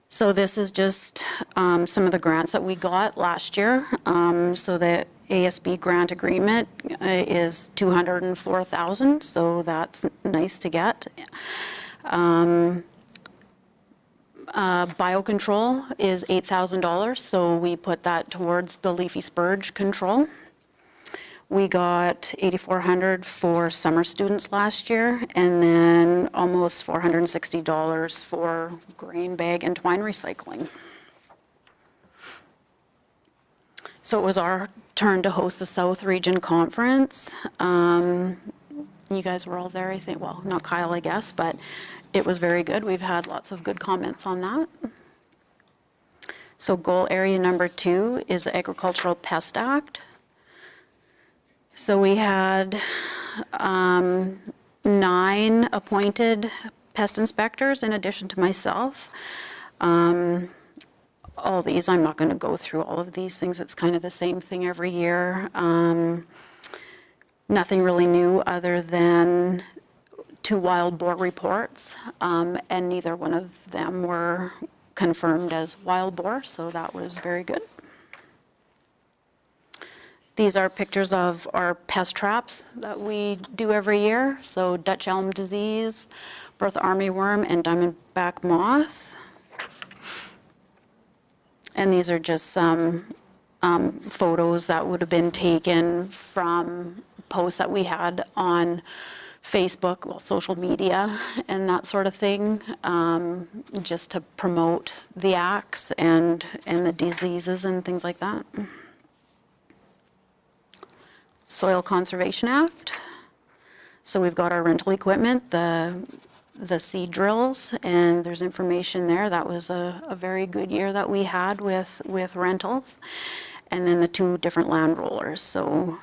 So this is just some of the grants that we got last year. So the ASB grant agreement is $204,000, so that's nice to get. Biocontrol is $8,000, so we put that towards the leafy spurge control. We got $8,400 for summer students last year, and then almost $460 for grain bag and twine recycling. So it was our turn to host the South Region Conference. You guys were all there, I think. Well, not Kyle, I guess, but it was very good. We've had lots of good comments on that. So goal area number 2 is the Agricultural Pest Act. So we had 9 appointed pest inspectors in addition to myself. All these, I'm not going to go through all of these things. It's kind of the same thing every year. Nothing really new other than 2 wild boar reports, and neither one of them were confirmed as wild boar, so that was very good. These are pictures of our pest traps that we do every year. So Dutch elm disease, Bertha armyworm, and diamondback moth. And these are just some photos that would have been taken from posts that we had on Facebook, well, social media, and that sort of thing, just to promote the acts and the diseases and things like that. Soil Conservation Act. So we've got our rental equipment, the seed drills, and there's information there. That was a very good year that we had with rentals. And then the 2 different land rollers. So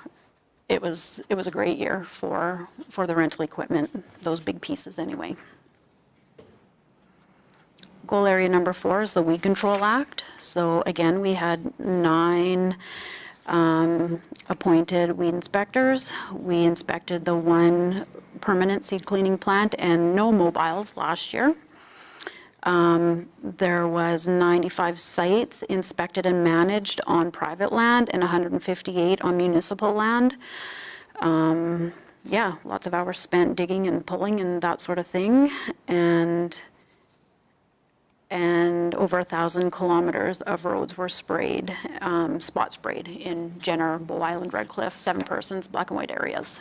it was a great year for the rental equipment, those big pieces anyway. Goal area number 4 is the Weed Control Act. So again, we had 9 appointed weed inspectors. We inspected the 1 permanent seed cleaning plant and no mobiles last year. There was 95 sites inspected and managed on private land and 158 on municipal land. Yeah, lots of hours spent digging and pulling and that sort of thing. And over 1,000 kilometers of roads were sprayed, spot sprayed in Jenner, Bow Island, Red Cliff, 7 persons, black and white areas.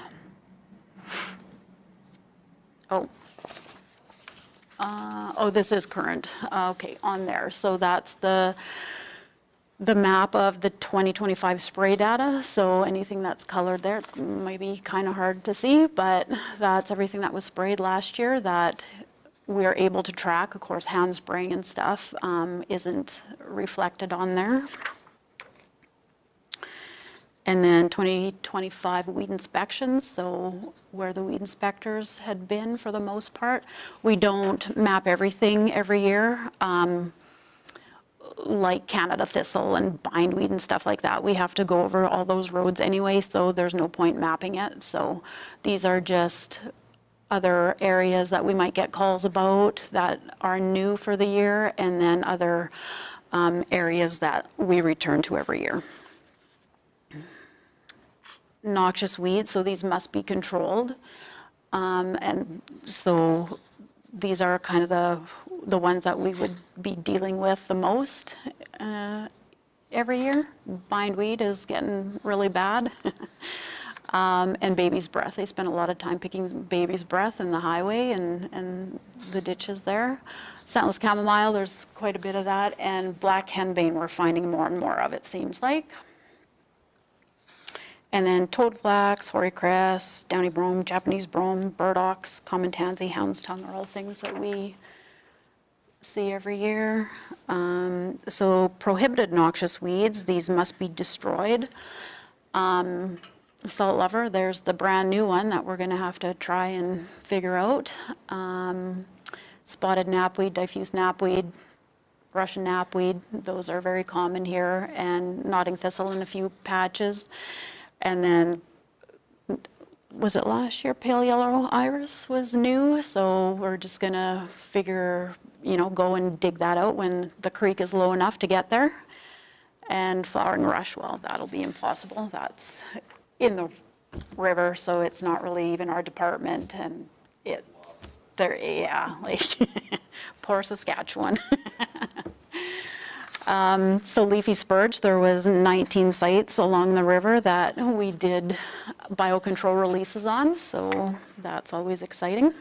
Oh, this is current. Okay, on there. So that's the map of the 2025 spray data. So anything that's colored there, it's maybe kind of hard to see, but that's everything that was sprayed last year that we're able to track. Of course, hand spraying and stuff isn't reflected on there. And then 2025 weed inspections, so where the weed inspectors had been for the most part. We don't map everything every year, like Canada thistle and bindweed and stuff like that. We have to go over all those roads anyway, so there's no point mapping it. So these are just other areas that we might get calls about that are new for the year, and then other areas that we return to every year. Noxious weeds, so these must be controlled. And so these are kind of the ones that we would be dealing with the most every year. Bindweed is getting really bad. and baby's breath. They spend a lot of time picking baby's breath in the highway and the ditches there. Scentless chamomile, there's quite a bit of that, and black henbane, we're finding more and more of, it seems like. And then toadflax, hoary cress, downy brome, Japanese brome, burdocks, common tansy, hound's tongue are all things that we see every year. So prohibited noxious weeds, these must be destroyed. Salt lover, there's the brand new one that we're going to have to try and figure out. Spotted knapweed, diffuse knapweed, Russian knapweed, those are very common here, and nodding thistle in a few patches. And then, was it last year, pale yellow iris was new, so we're just gonna figure, go and dig that out when the creek is low enough to get there. And flowering rush, well, that'll be impossible. That's in the river, so it's not really even our department, and it's there, yeah, like poor Saskatchewan. So leafy spurge, there was 19 sites along the river that we did biocontrol releases on, so that's always exciting.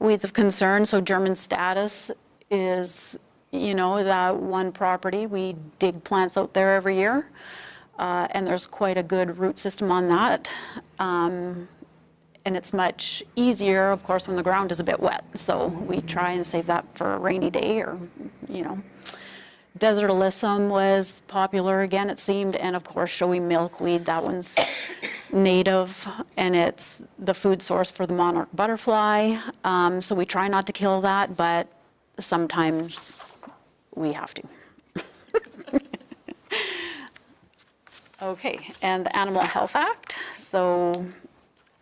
Weeds of concern, so German status is, that one property, we dig plants out there every year, and there's quite a good root system on that. And it's much easier, of course, when the ground is a bit wet. So we try and save that for a rainy day or, Desert alyssum was popular again, it seemed. And of course, showy milkweed, that one's native and it's the food source for the monarch butterfly. So we try not to kill that, but sometimes we have to. Okay, and the Animal Health Act.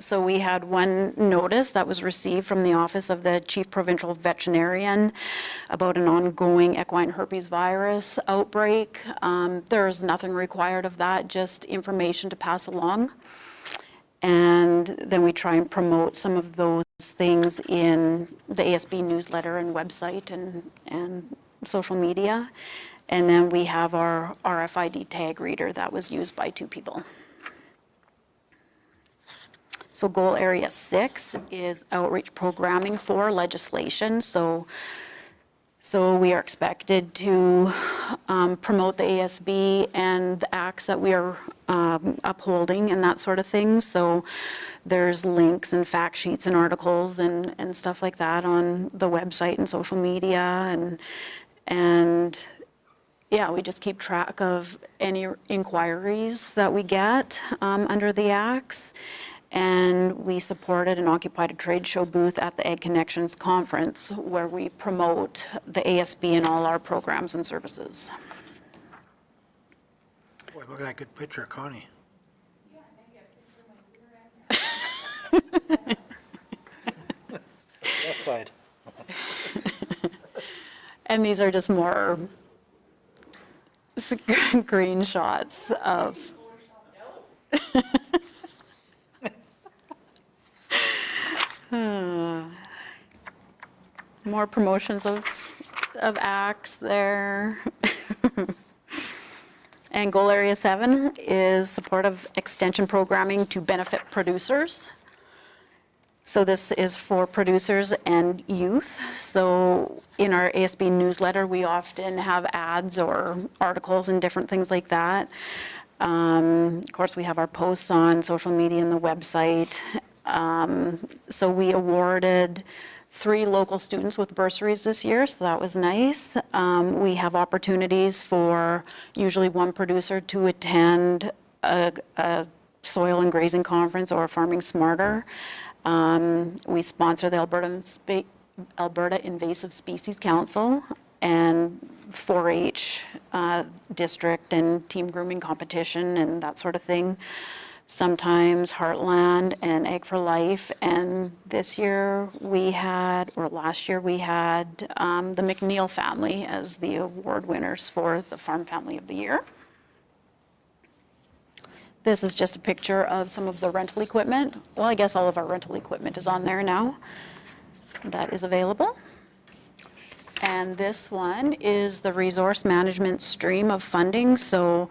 So we had one notice that was received from the Office of the Chief Provincial Veterinarian about an ongoing equine herpes virus outbreak. There's nothing required of that, just information to pass along. And then we try and promote some of those things in the ASB newsletter and website and social media. And then we have our RFID tag reader that was used by 2 people. So goal area 6 is outreach programming for legislation. So we are expected to promote the ASB and the acts that we are upholding and that sort of thing. So there's links and fact sheets and articles and stuff like that on the website and social media and yeah, we just keep track of any inquiries that we get under the acts. And we supported and occupied a trade show booth at the Ag Connections Conference where we promote the ASB in all our programs and services. Boy, look at that good picture of Connie. Left side. And these are just more green shots of more promotions of acts there. And goal area 7 is support of extension programming to benefit producers. So this is for producers and youth. So in our ASB newsletter, we often have ads or articles and different things like that. Of course, we have our posts on social media and the website. So we awarded 3 local students with bursaries this year, so that was nice. We have opportunities for usually one producer to attend a soil and grazing conference or Farming Smarter. We sponsor the Alberta Invasive Species Council and 4-H district and team grooming competition and that sort of thing. Sometimes Heartland and Ag for Life, and this year we had, or last year we had the McNeil family as the award winners for the Farm Family of the Year. This is just a picture of some of the rental equipment. Well, I guess all of our rental equipment is on there now. That is available. And this one is the resource management stream of funding. So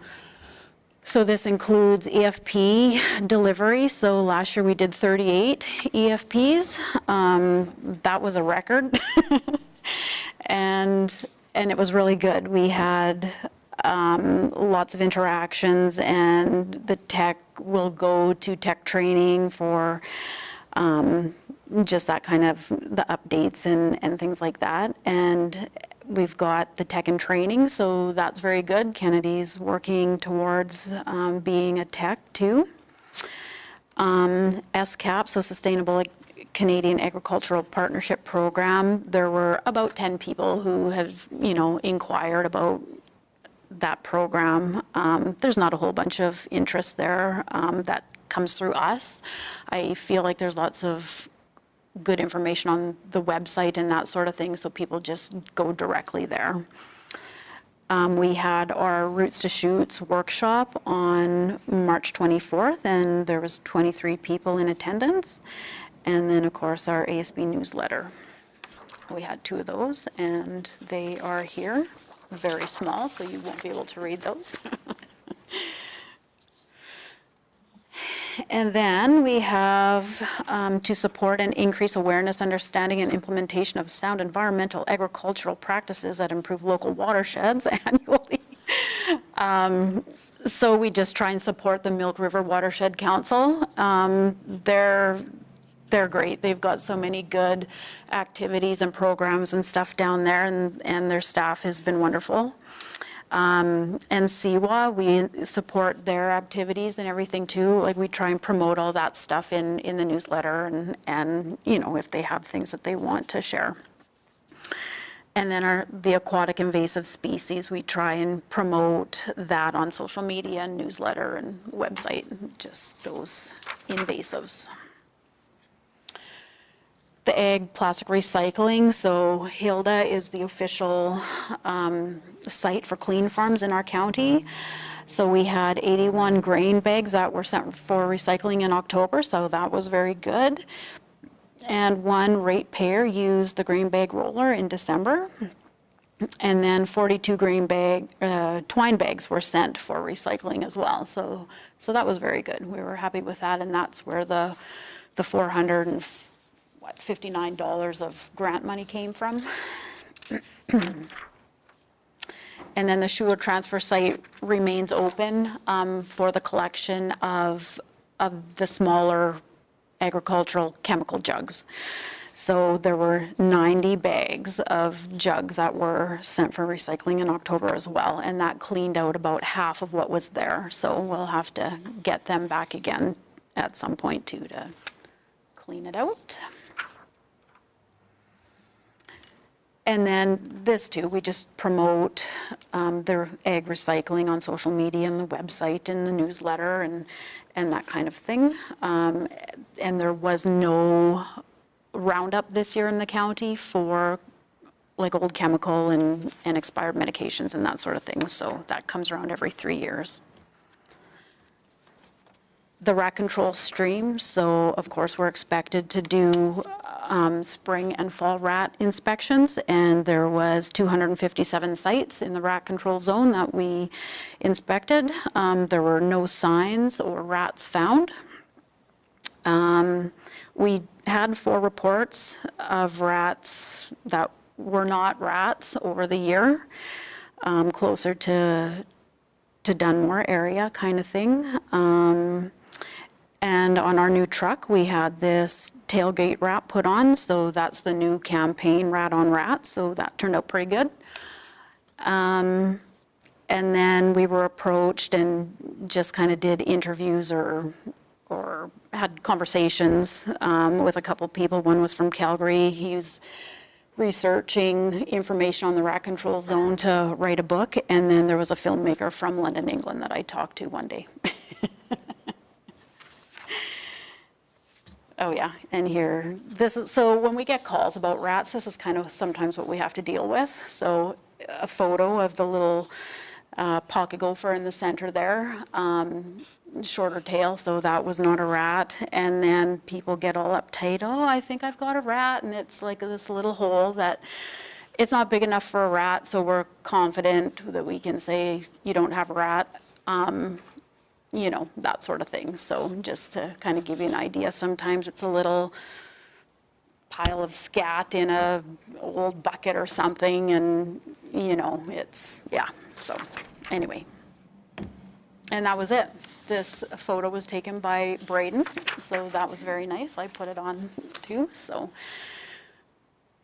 So this includes EFP delivery. So last year we did 38 EFPs. That was a record. and it was really good. We had lots of interactions, and the tech will go to tech training for just that kind of the updates and things like that. And we've got the tech and training, so that's very good. Kennedy's working towards being a tech too. SCAP, so Sustainable Canadian Agricultural Partnership Program, there were about 10 people who have, inquired about that program. There's not a whole bunch of interest there that comes through us. I feel like there's lots of good information on the website and that sort of thing, so people just go directly there. We had our Roots to Shoots workshop on March 24th, and there was 23 people in attendance. And then, of course, our ASB newsletter. We had 2 of those, and they are here, very small, so you won't be able to read those. And then we have to support and increase awareness, understanding, and implementation of sound environmental agricultural practices that improve local watersheds annually. So we just try and support the Milk River Watershed Council. They're great. They've got so many good activities and programs and stuff down there, and their staff has been wonderful. And CWA, we support their activities and everything too. Like, we try and promote all that stuff in the newsletter and if they have things that they want to share. And then the aquatic invasive species, we try and promote that on social media and newsletter and website, just those invasives. The ag plastic recycling, so Hilda is the official site for clean farms in our county. So we had 81 grain bags that were sent for recycling in October, so that was very good. And 1 ratepayer used the grain bag roller in December. And then 42 twine bags were sent for recycling as well. So that was very good. We were happy with that, and that's where the $459 of grant money came from. And then the Schuler transfer site remains open for the collection of the smaller agricultural chemical jugs. So there were 90 bags of jugs that were sent for recycling in October as well, and that cleaned out about half of what was there. So we'll have to get them back again at some point too to clean it out. And then this too, we just promote their ag recycling on social media and the website and the newsletter and that kind of thing. And there was no roundup this year in the county for like old chemical and expired medications and that sort of thing. So that comes around every 3 years. The rat control stream, so of course we're expected to do spring and fall rat inspections, and there was 257 sites in the rat control zone that we inspected. There were no signs or rats found. We had 4 reports of rats that were not rats over the year, closer to Dunmore area kind of thing. And on our new truck, we had this tailgate wrap put on, so that's the new campaign, Rat on Rat, so that turned out pretty good. And then we were approached and just kind of did interviews or had conversations with a couple people. One was from Calgary. He's researching information on the rat control zone to write a book. And then there was a filmmaker from London, England that I talked to one day. Oh yeah, and here, so when we get calls about rats, this is kind of sometimes what we have to deal with. So a photo of the little pocket gopher in the center there, shorter tail, so that was not a rat. And then people get all uptight, oh, I think I've got a rat, and it's like this little hole that it's not big enough for a rat, so we're confident that we can say you don't have a rat. you know, that sort of thing. So just to kind of give you an idea, sometimes it's a little pile of scat in a old bucket or something, and, you know, it's, yeah, so, anyway. And that was it. This photo was taken by Braden, so that was very nice. I put it on too, so.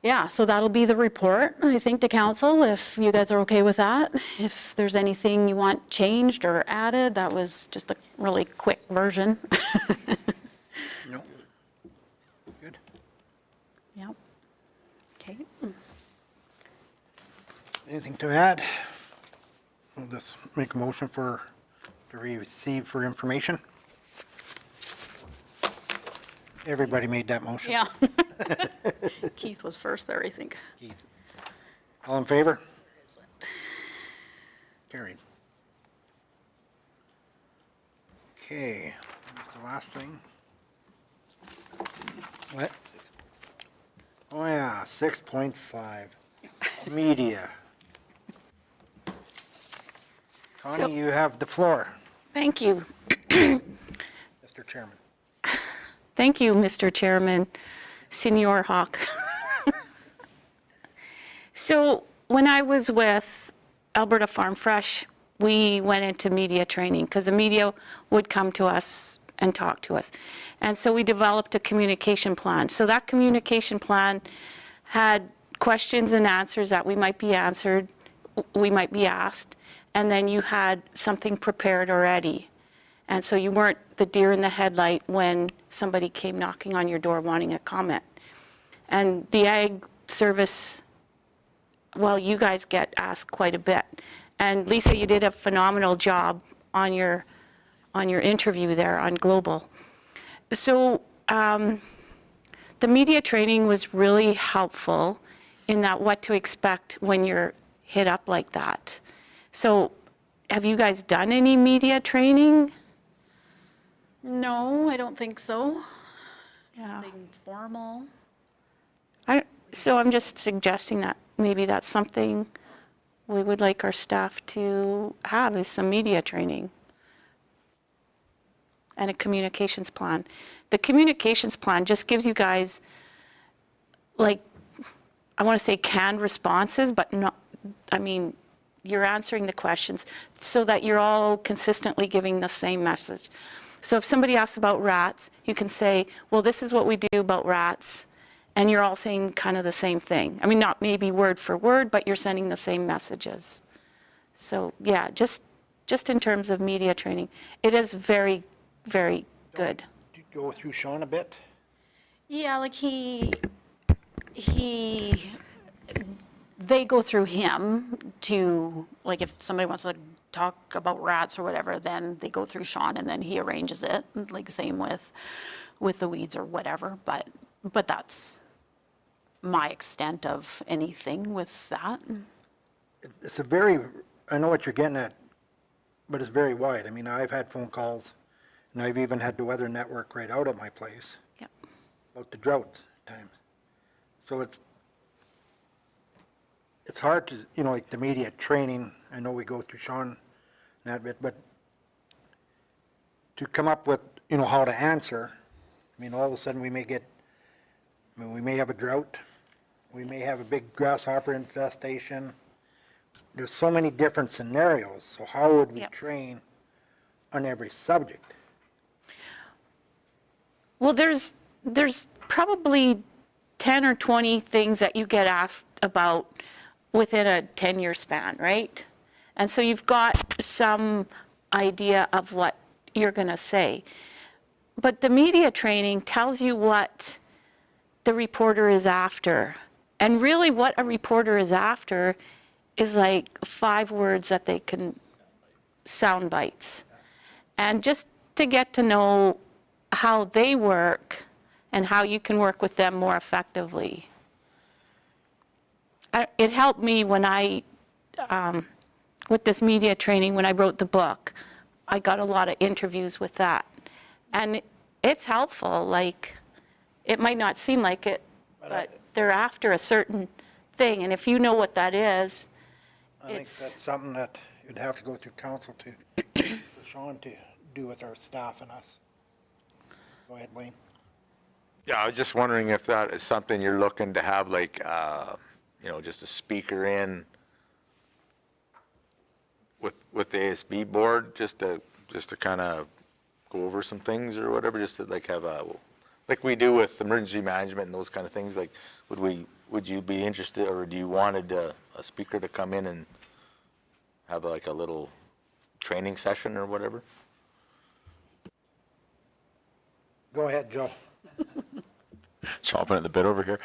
Yeah, so that'll be the report, I think, to council, if you guys are okay with that. If there's anything you want changed or added, that was just a really quick version. No. Good. Yep. Okay. Anything to add? We'll just make a motion to receive for information. Everybody made that motion. Yeah. Keith was first there, I think. Keith. All in favor? Carried. Okay, that's the last thing. What? Oh yeah, 6.5, media. So- Connie, you have the floor, Thank you. Mr. Chairman. Thank you, Mr. Chairman, Senior Hawk. So when I was with Alberta Farm Fresh, we went into media training because the media would come to us and talk to us. And so we developed a communication plan. So that communication plan had questions and answers that we might be answered, we might be asked, and then you had something prepared already. And so you weren't the deer in the headlight when somebody came knocking on your door wanting a comment. And the ag service, well, you guys get asked quite a bit. And Lisa, you did a phenomenal job on your interview there on Global. So the media training was really helpful in that what to expect when you're hit up like that. So have you guys done any media training? No, I don't think so. Yeah. Nothing formal. So I'm just suggesting that maybe that's something we would like our staff to have, is some media training and a communications plan. The communications plan just gives you guys, like, I want to say canned responses, but not, I mean, you're answering the questions so that you're all consistently giving the same message. So if somebody asks about rats, you can say, well, this is what we do about rats, and you're all saying kind of the same thing. I mean, not maybe word for word, but you're sending the same messages. So yeah, just in terms of media training, it is very, very good. Do you go through Sean a bit? Yeah, like they go through him to, like, if somebody wants to talk about rats or whatever, then they go through Sean and then he arranges it, like same with the weeds or whatever, but that's my extent of anything with that. It's a very, I know what you're getting at, but it's very wide. I mean, I've had phone calls, and I've even had the Weather Network right out at my place Yep. about the drought time. So it's hard to, you know, like the media training, I know we go through Sean that bit, but to come up with, you know, how to answer, I mean, all of a sudden we may have a drought, we may have a big grasshopper infestation. There's so many different scenarios, so how would we Yep. train on every subject? Well, there's probably 10 or 20 things that you get asked about within a 10-year span, right? And so you've got some idea of what you're going to say. But the media training tells you what the reporter is after. And really what a reporter is after is like 5 words that they can, sound bites. And just to get to know how they work and how you can work with them more effectively. It helped me when with this media training, when I wrote the book, I got a lot of interviews with that. And it's helpful, like, it might not seem like it, but they're after a certain thing, and if you know what that is, I think it's, that's something that you'd have to go through council for Sean to do with our staff and us. Go ahead, Blaine. Yeah, I was just wondering if that is something you're looking to have, like, just a speaker in with the ASB board, just to kind of go over some things or whatever, just to like have like we do with emergency management and those kind of things, like, would you be interested, or do you wanted a speaker to come in and have like a little training session or whatever? Go ahead, Joe. Chomping at the bit over here.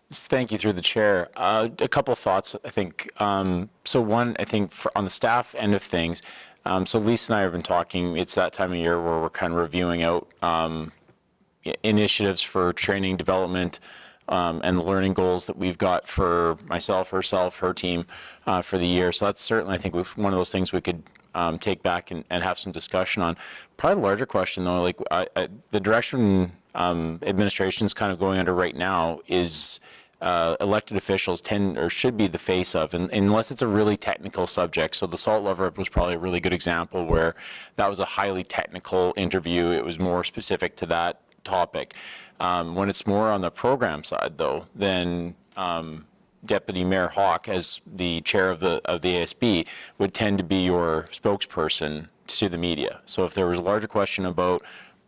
Thank you through the chair. A couple thoughts, I think. So one, I think on the staff end of things, so Lisa and I have been talking, it's that time of year where we're kind of reviewing out initiatives for training development and the learning goals that we've got for myself, herself, her team for the year. So that's certainly, I think, one of those things we could take back and have some discussion on. Probably the larger question, though, like the direction administration's kind of going under right now is elected officials should be the face of, and unless it's a really technical subject. So the salt lever was probably a really good example where that was a highly technical interview. It was more specific to that topic. When it's more on the program side, though, then Deputy Mayor Hawk, as the chair of the ASB, would tend to be your spokesperson to the media. So if there was a larger question about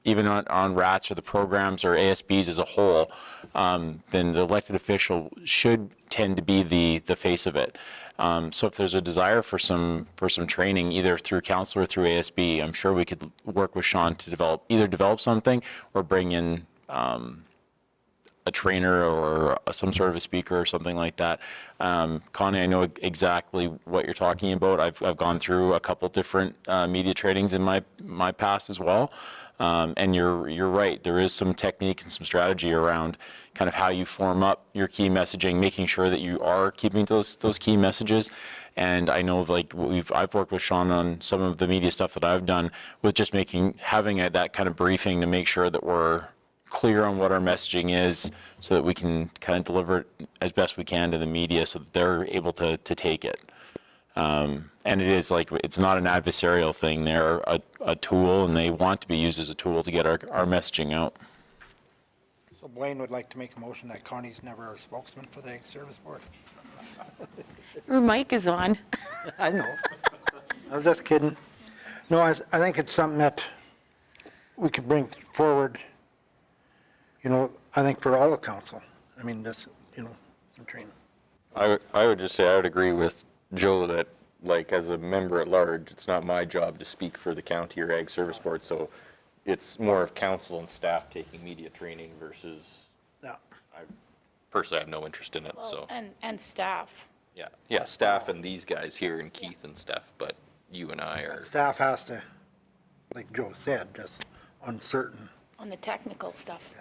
even on RATs or the programs or ASBs as a whole, then the elected official should tend to be the face of it. So if there's a desire for some training, either through council or through ASB, I'm sure we could work with Sean to develop something or bring in a trainer or some sort of a speaker or something like that. Connie, I know exactly what you're talking about. I've gone through a couple different media trainings in my past as well. And you're right, there is some technique and some strategy around kind of how you form up your key messaging, making sure that you are keeping those key messages. And I know, like, I've worked with Sean on some of the media stuff that I've done with just having that kind of briefing to make sure that we're clear on what our messaging is, so that we can kind of deliver it as best we can to the media so that they're able to take it. And it is like, it's not an adversarial thing. They're a tool, and they want to be used as a tool to get our messaging out. So Blaine would like to make a motion that Connie's never a spokesman for the Ag Service Board. Her mic is on. I know. I was just kidding. No, I think it's something that we could bring forward, I think for all of council. I mean, just, some training. I would just say I would agree with Joe that, like, as a member at large, it's not my job to speak for the county or Ag Service Board, so it's more of council and staff taking media training versus, Yeah. I personally have no interest in it, so. And staff. Yeah, staff and these guys here and Keith and stuff, but you and I are. Staff has to, like Joe said, just uncertain. On the technical stuff.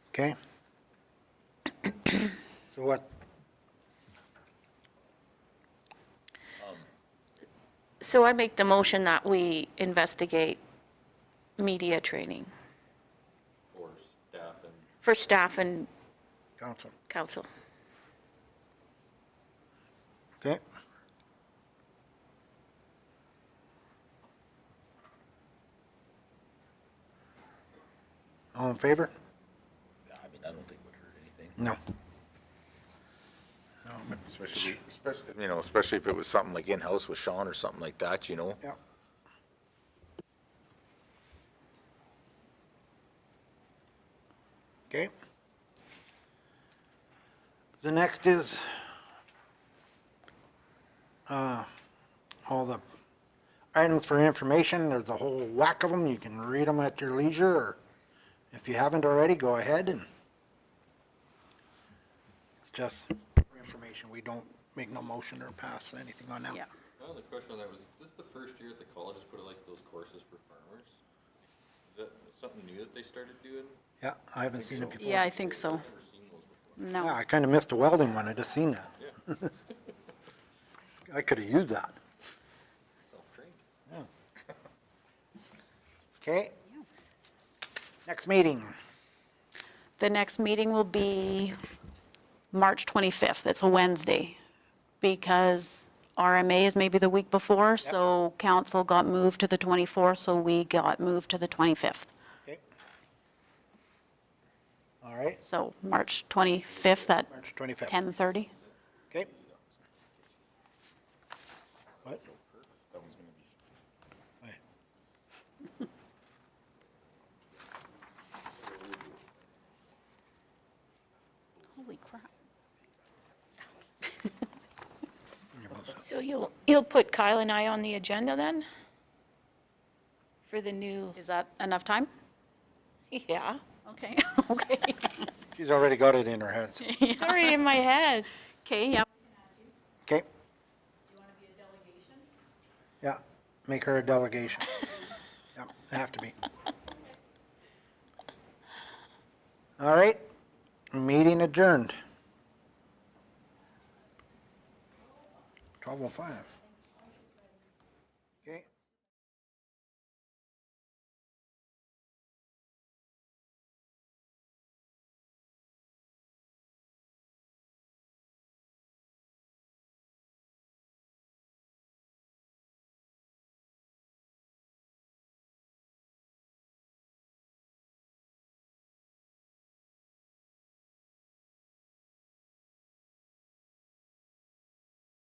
Okay? So what? So I make the motion that we investigate media training for staff and Council. council. Okay? All in favor? I mean, I don't think it would hurt anything. No. Especially if it was something like in-house with Sean or something like that, Yeah. Okay. The next is all the items for information. There's a whole whack of them. You can read them at your leisure, or if you haven't already, go ahead and it's just for information. We don't make no motion or pass anything on that. Yeah. Well, the question on that was, is this the first year that the colleges put like those courses for farmers? Is that something new that they started doing? Yeah, I haven't seen it before. Yeah, I think so. Never seen those before. Yeah, No. I kind of missed the welding one. I just seen that. Yeah, I could have used that. self-trained. Okay. Next meeting. The next meeting will be March 25th. It's a Wednesday. because RMA is maybe the week before, so council got moved to the 24th, so we got moved to the 25th. Okay. All right, So March 25th at March 25th. 10:30. Okay. What? Aye. Holy crap. So you'll put Kyle and I on the agenda then? For the new, Is that enough time? yeah, Okay, okay. She's already got it in her head. So. it's already in my head. Okay, yep. Okay, Do you want to be a delegation? yeah, make her a delegation. Yeah, have to be. All right, meeting adjourned. 12:05.